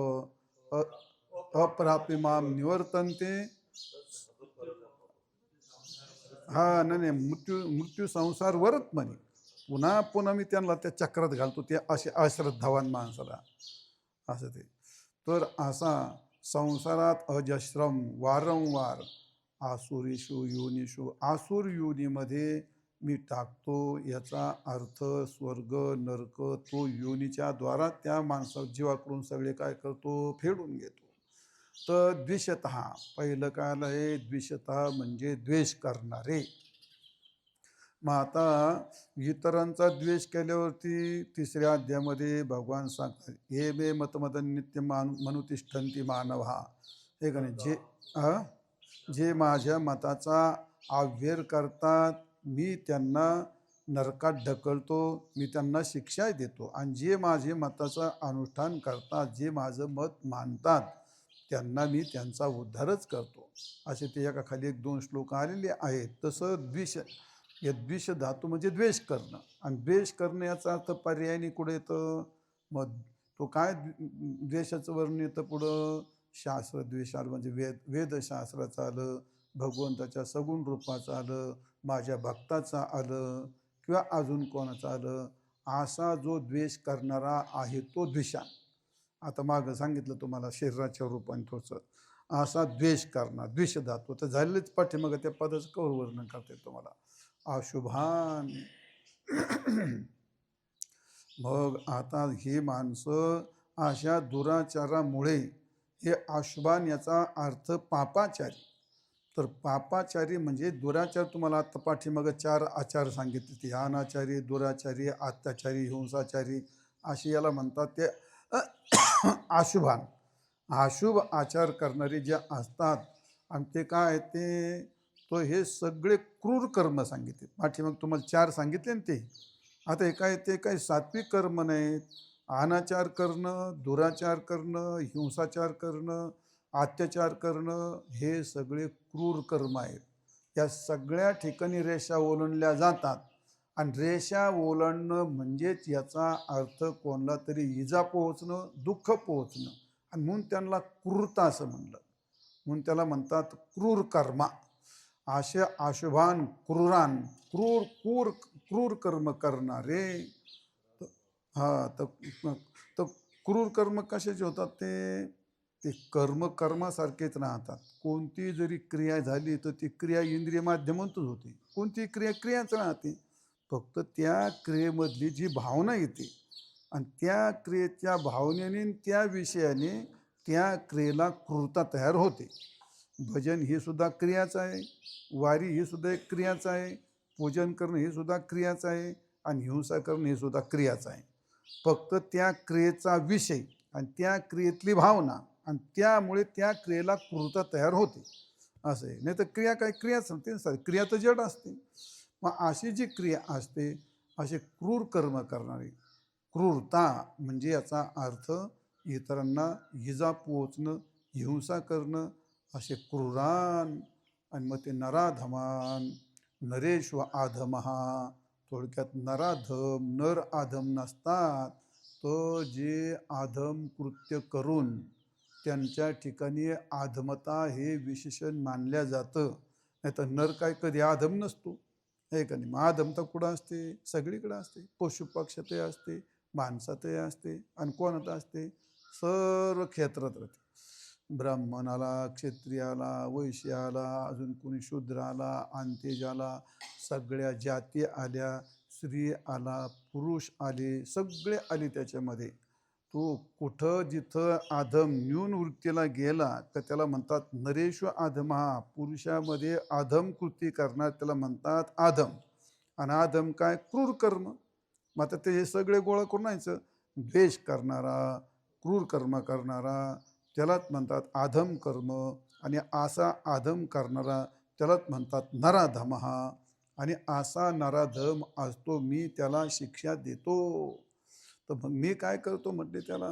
अप्राप्यमाम निवर्तन्ते. हा नाही मृत्यू संसार वरत म्हणे. पुन्हा पुन्हा मी त्यांना त्या चक्रात घालतो ते असे अश्रद्धावान माणसाला असं ते. तर असा संसारात अजस्रम वारंवार आसुरीषु योनिषु आसुर योनीमध्ये मी टाकतो. याचा अर्थ स्वर्ग नरक तो योनीच्या द्वारा त्या माणसा जीवाकडून सगळे काय करतो? फेडून घेतो. तर द्विषतः पहिलं काय आहे? द्विषतः म्हणजे द्वेष करणारे. मग आता इतरांचा द्वेष केल्यावरती तिसऱ्या अध्यायामध्ये भगवान सांगतात, हे मे मतमदन नित्य मनुतिष्ठन्ति मानव. हे का नाही? जे माझ्या मताचा अव्यय करतात मी त्यांना नरकात ढकलतो, मी त्यांना शिक्षा देतो. आणि जे माझे मताचं अनुष्ठान करतात, जे माझं मत मानतात त्यांना मी त्यांचा उद्धारच करतो. असे ते एका खाली 1-2 श्लोक आलेले आहेत. तसं द्विष धातू म्हणजे द्वेष करणं. आणि द्वेष करणं याचा अर्थ पर्यायी कुठे येतं? मग तो काय द्वेषाचं वर्ण येतं पुढं? शास्त्र द्वेषाल म्हणजे वेदशास्त्राचं आलं, भगवंताच्या सगुण रूपाचं आलं, माझ्या भक्ताचं आलं किंवा अजून कोणाचं आलं. असा जो द्वेष करणारा आहे तो द्विषान. आता मागं सांगितलं तुम्हाला शरीराच्या रूपाने थोडंसं असा द्वेष करणार द्विष धातू. तर झालेलेच पाठीमागं त्या पदाचं कवर वर्णन करते तुम्हाला. अशुभान मग आता ही माणसं अशा दुराचारामुळे हे अशुभान याचा अर्थ पापाचारी. तर पापाचारी म्हणजे दुराचार. तुम्हाला आता पाठीमागं 4 आचार सांगितले ते अनाचारी दुराचारी अत्याचारी हिंसाचारी असे याला म्हणतात. ते अशुभान अशुभ आचार करणारे जे असतात आणि ते काय ते तो हे सगळे क्रूर कर्म सांगितले. पाठीमाग तुम्हाला 4 सांगितले ना ते. आता हे काय ते काही सात्विक कर्म नाहीत. अनाचार करणं, दुराचार करणं, हिंसाचार करणं, अत्याचार करणं हे सगळे क्रूर कर्म आहेत. या सगळ्या ठिकाणी रेषा ओलांडल्या जातात. आणि रेषा ओलांडणं म्हणजेच याचा अर्थ कोणाला तरी इजा पोहोचणं, दुःख पोहोचणं. आणि म्हणून त्यांना क्रूरता असं म्हणलं. म्हणून त्याला म्हणतात क्रूर कर्मा. असे अशुभान क्रूरान क्रूर कर्म करणारे. तर क्रूर कर्म कशाचे होतात? ते कर्मासारखेच राहतात. कोणती जरी क्रिया झाली तर ती क्रिया इंद्रिय माध्यमातून होते. कोणती क्रियाच राहते. फक्त त्या क्रियेमधली जी भावना येते आणि त्या क्रियेच्या भावनेने त्या विषयाने त्या क्रियेला क्रूरता तयार होते. भजन ही सुद्धा क्रियाच आहे, वारी ही सुद्धा एक क्रियाच आहे, पूजन करणं ही सुद्धा क्रियाच आहे, आणि हिंसा करणं ही सुद्धा क्रियाच आहे. फक्त त्या क्रियेचा विषय आणि त्या क्रियेतली भावना, आणि त्यामुळे त्या क्रियेला क्रूरता तयार होते, असं आहे. नाही तर क्रिया काय, क्रियाच नसते, क्रिया तर जड असते. मग अशी जी क्रिया असते, असे क्रूर कर्म करणारी, क्रूरता म्हणजे याचा अर्थ इतरांना इजा पोचणं, हिंसा करणं, असे क्रूरान. आणि मग ते नराधमान, नरेश्व आधमहा, थोडक्यात नराधम, नर आधम नसतात, तर जे आधम कृत्य करून त्यांच्या ठिकाणी आधमता हे विशेषण मानल्या जातं. नाही तर नर काय कधी आधम नसतो, हे का नाही. मग आधमता कुठं असते? सगळीकडे असते. पशुपक्षातही असते, माणसातही असते, आणि कोणात असते? सर्व क्षेत्रात राहते. ब्राह्मणाला, क्षत्रियाला, वैश्याला, अजून कोणी शूद्राला, अंत्यजाला, सगळ्या जाती आल्या, स्त्री आला, पुरुष आले, सगळे आले त्याच्यामध्ये. तो कुठं जिथं आधम न्यून वृत्तीला गेला तर त्याला म्हणतात नरेश्व आधमहा. पुरुषामध्ये आधम कृती करणार त्याला म्हणतात आधम. आणि आधम काय? क्रूर कर्म. मग आता ते हे सगळे गोळा करून आणायचं. द्वेष करणारा, क्रूर कर्म करणारा, त्यालाच म्हणतात आधम कर्म. आणि असा आधम करणारा त्यालाच म्हणतात नराधमहा. आणि असा नराधम असतो, मी त्याला शिक्षा देतो. तर मग मी काय करतो म्हटले त्याला,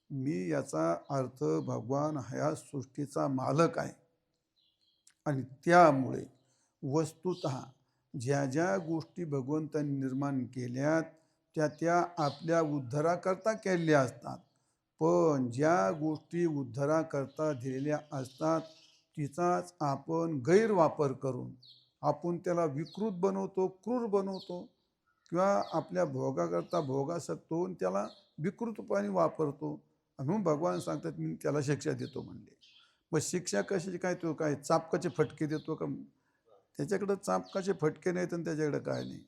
मी याचा अर्थ भगवान ह्या सृष्टीचा मालक आहे, आणि त्यामुळे वस्तुतः ज्या ज्या गोष्टी भगवंतांनी निर्माण केल्यात त्या त्या आपल्या उद्धाराकरता केलेल्या असतात. पण ज्या गोष्टी उद्धाराकरता दिलेल्या असतात तिचाच आपण गैरवापर करून आपण त्याला विकृत बनवतो, क्रूर बनवतो, किंवा आपल्या भोगाकरता भोगासक्त होऊन त्याला विकृतपणे वापरतो. म्हणून भगवान सांगतात मी त्याला शिक्षा देतो म्हणले. मग शिक्षा कशाची काय? तो काय चापकाचे फटके देतो का? त्याच्याकडं चापकाचे फटके नाहीत आणि त्याच्याकडं काय नाही.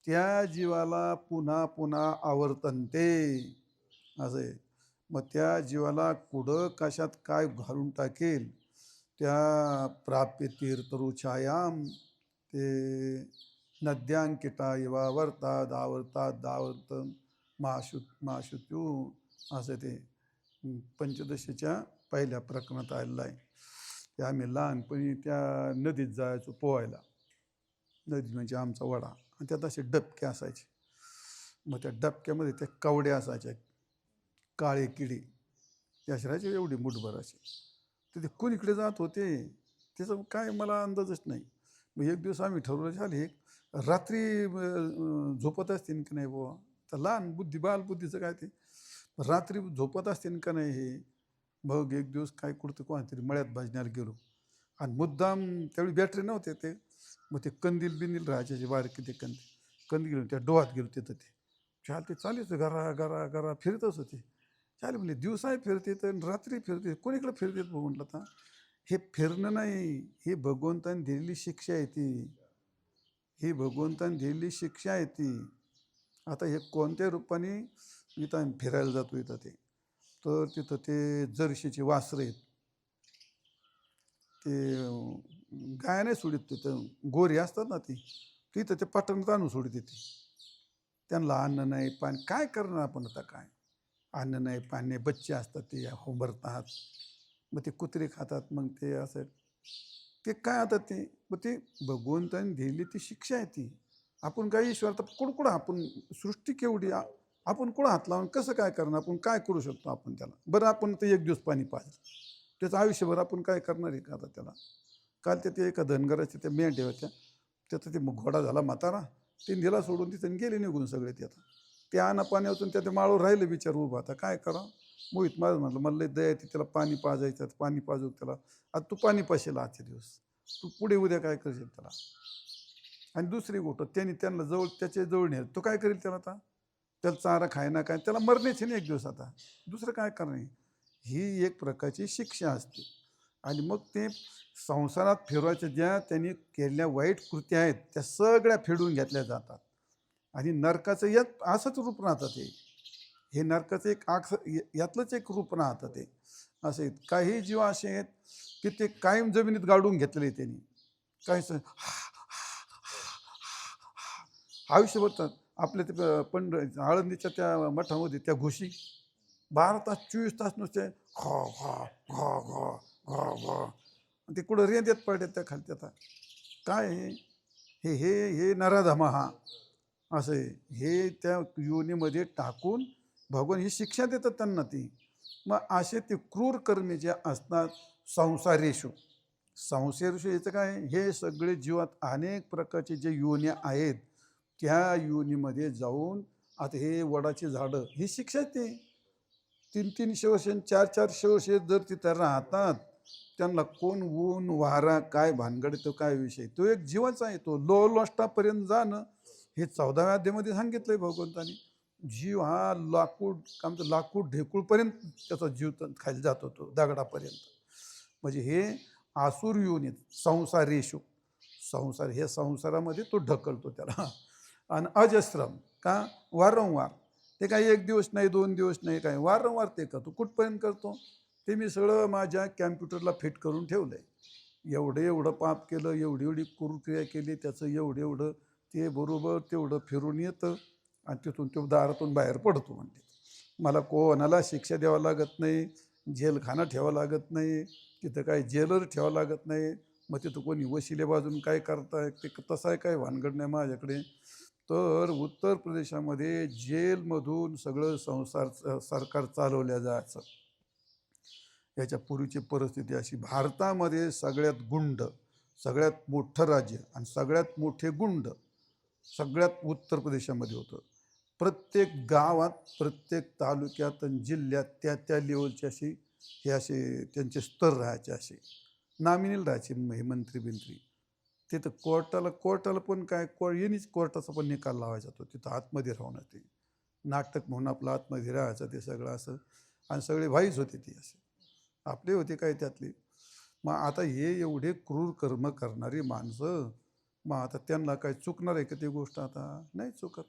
त्या जीवाला पुन्हा पुन्हा आवर्तनते, असं आहे. मग त्या जीवाला कुठं कशात काय घालून टाकेल, त्या प्राप्य तीर्थरुछायाम, ते नद्यांकिटा इवा वर्तात आवर्तात दावर्त माशुत्यू, असं ते पंचदशीच्या पहिल्या प्रकरणात आलेलं आहे. ते आम्ही लहानपणी त्या नदीत जायचो पोहायला. नदी म्हणजे आमचा वडा, आणि त्यात असे डबके असायचे. मग त्या डबक्यामध्ये त्या कवड्या असायच्या, काळे किडे, ते असे राहायचे एवढी मुठभर असे. तर ते कोणीकडे जात होते त्याचा काय मला अंदाजच नाही. मग एक दिवस आम्ही ठरवलं, झाले रात्री झोपत असतील की नाही बुवा, तर लहान बुद्धी बालबुद्धीचं काय ते, रात्री झोपत असतील का नाही हे. मग एक दिवस काय कुठं कोणातरी मळ्यात भाजण्याला गेलो, आणि मुद्दाम त्यावेळी बॅटरी नव्हते ते, मग ते कंदील बिंदील राहायचे बारके, ते कंदील गेलो त्या डोहात गेलो. तिथं ते ते चालेच घरा घरा घरा फिरतच होते. चालेल म्हणले, दिवसाही फिरते तर रात्री फिरते, कोणीकडे फिरते म्हटलं. आता हे फिरणं नाही, ही भगवंताने दिलेली शिक्षा आहे ती, ही भगवंताने दिलेली शिक्षा आहे ती. आता हे कोणत्या रूपाने इथं आम्ही फिरायला जातो इथं ते, तर तिथं ते जर्शीचे वासरं आहेत, ते गाय नाही सोडित, तिथं गोरी असतात ना ती, तिथं ते पटकन आणून सोडित येते. त्यांना अन्न नाही पाणी, काय करणार आपण आता? काय अन्न नाही पाणी नाही, बच्चे असतात ते होंबरतात, मग ते कुत्रे खातात, मग ते असं ते काय आता ते, मग ते भगवंताने दिलेली ती शिक्षा आहे ती. आपण काही ईश्वर तर कुठं आपण, सृष्टी केवढी, आपण कुठं हात लावून कसं काय करणार? आपण काय करू शकतो आपण त्याला? बरं आपण ते एक दिवस पाणी पाहिजे, त्याचं आयुष्यभर आपण काय करणार आहे का आता त्याला? काल ते एका धनगराच्या त्या मेंढ्या होत्या, त्याचा ते घोडा झाला म्हातारा, ते नेला सोडून तिथं गेले निघून सगळे. ते आता ते आणा पाण्यातून त्या माळून राहिलं बिचार उभं, आता काय करा. मोहित माझं म्हटलं, मला लय दया येते, त्याला पाणी पाजायचं, पाणी पाजू त्याला. आता तू पाणी पाशील आजचे दिवस, तू पुढे उद्या काय करशील त्याला? आणि दुसरी गोष्ट, त्यांना जवळ त्याच्या जवळ नेल, तो काय करेल त्याला? आता त्याला चारा खायना काय, त्याला मरण्याचे नाही एक दिवस, आता दुसरं काय करणार? ही एक प्रकारची शिक्षा असते. आणि मग ते संसारात फिरवायच्या ज्या त्यांनी केलेल्या वाईट कृत्या आहेत त्या सगळ्या फेडून घेतल्या जातात. आणि नरकाचं असंच रूप राहतं ते, हे नरकाचं एक यातलंच एक रूप राहतं ते. असे आहेत. काही जीव असे आहेत की ते कायम जमिनीत गाडून घेतलेले त्यांनी, काही आयुष्यभर आपल्या ते पण आळंदीच्या त्या मठामध्ये त्या घुशी 12 तास 24 तास नुसते खा खा घा घा घा घा, ते कुठं रेंदेत पडले त्या खाली आता काय आहे? हे हे हे नराधमा हा असं आहे. हे त्या योनीमध्ये टाकून भगवान ही शिक्षा देतात त्यांना ती. मग असे ते क्रूर कर्मी जे असतात संसारेषु, संसारेषु याचं काय? हे सगळे जीवात अनेक प्रकारचे जे योनी आहेत त्या योनीमध्ये जाऊन आता हे वडाची झाडं ही शिक्षा ते 300-300 वर्ष 400-400 वर्ष जर तिथं राहतात, त्यांना कोण ऊन वारा काय भानगड तो काय विषय, तो एक जीवच आहे. तो लोष्टापर्यंत जाणं हे 14व्या अध्यायामध्ये सांगितलंय भगवंतानी. जीव हा लाकूड काय म्हणतो लाकूड ढेकूळपर्यंत त्याचा जीव खाली जात होतो दगडापर्यंत. म्हणजे हे आसुर योनीत संसारेषु, संसार हे संसारामध्ये तो ढकलतो त्याला. आणि अजस्रम का वारंवार, ते काही एक दिवस नाही 2 दिवस नाही, काय वारंवार ते करतो. कुठपर्यंत करतो? ते मी सगळं माझ्या कॅम्प्युटरला फिट करून ठेवलं आहे. एवढं एवढं पाप केलं, एवढी एवढी क्रूरक्रिया केली, त्याचं एवढं एवढं ते बरोबर तेवढं फिरून येतं आणि तिथून तो दारातून बाहेर पडतो. म्हणजे मला कोणाला शिक्षा द्यावं लागत नाही, जेलखाना ठेवावा लागत नाही, तिथं काही जेलर ठेवावं लागत नाही. मग तिथं कोणी वशिले बाजून काय करताय ते तसं आहे, काय भानगड नाही माझ्याकडे. तर उत्तर प्रदेशामध्ये जेलमधून सगळं सरकार चालवल्या जायचं. याच्या पूर्वीची परिस्थिती अशी, भारतामध्ये सगळ्यात गुंड, सगळ्यात मोठं राज्य आणि सगळ्यात मोठे गुंड सगळ्यात उत्तर प्रदेशामध्ये होतं. प्रत्येक गावात, प्रत्येक तालुक्यात आणि जिल्ह्यात त्या त्या लेवलचे असे हे असे त्यांचे स्तर राहायचे, असे नामिनेल राहायचे हे मंत्री बिंत्री. तिथं कोर्टाला पण काय येणीच कोर्टाचा पण निकाल लावायचा तो तिथं आतमध्ये राहून. ते नाटक म्हणून आपलं आतमध्ये राहायचं ते सगळं असं. आणि सगळे भाईच होते ती असे, आपले होते काय त्यातले. मग आता हे एवढे क्रूर कर्म करणारी माणसं, मग आता त्यांना काय चुकणार आहे का ती गोष्ट? आता नाही चुकत.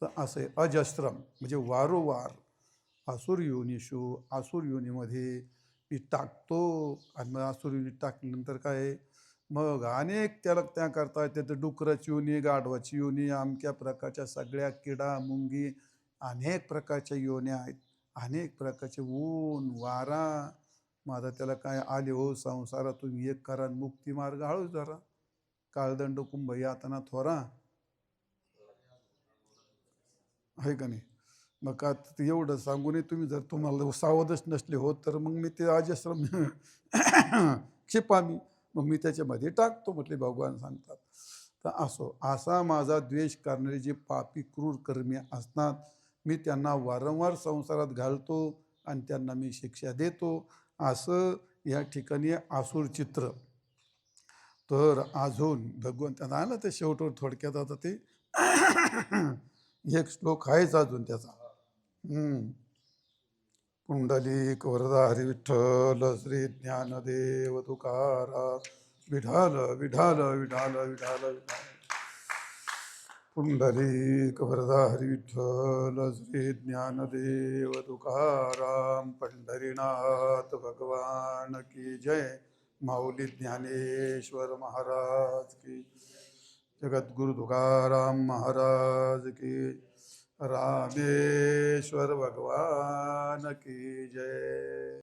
तर असं आहे अजस्त्रम म्हणजे वारंवार आसुर योनिषू, आसुर योनीमध्ये मी टाकतो. आणि मग आसुर योनी टाकल्यानंतर काय, मग अनेक त्याला त्या करता येते. डुकराची योनी, गाढवाची योनी, अमक्या प्रकारच्या सगळ्या किडा मुंगी अनेक प्रकारच्या योन्या आहेत, अनेक प्रकारचे ऊन वारा. मग आता त्याला काय आले हो संसारातून एक करा, मुक्ती मार्ग हळूच धरा. काळदंड कुंभ यातना थोरा आहे का नाही? मग का एवढं सांगूनही तुम्ही जर तुम्हाला सावधच नसले होत, तर मग मी ते आजश्रम क्षिपामी, मग मी त्याच्यामध्ये टाकतो म्हटले भगवान सांगतात. तर असो असा माझा द्वेष करणारे जे पापी क्रूर कर्मी असतात, मी त्यांना वारंवार संसारात घालतो आणि त्यांना मी शिक्षा देतो. असं या ठिकाणी आसुर चित्र. तर अजून भगवंतानं आलं ते शेवटवर थोडक्यात आता ते एक श्लोक आहेच अजून त्याचा. पुंडलिक वरदा हरी विठ्ठल श्री ज्ञानदेव तुकाराम विठाल विठाल विठाल विठाल विठाल. पुंडलिक वरदा हरी विठ्ठल श्री ज्ञानदेव तुकाराम पंढरीनाथ भगवान की जय. माऊली ज्ञानेश्वर महाराज की, जगद्गुरु तुकाराम महाराज की, रामेश्वर भगवान की जय.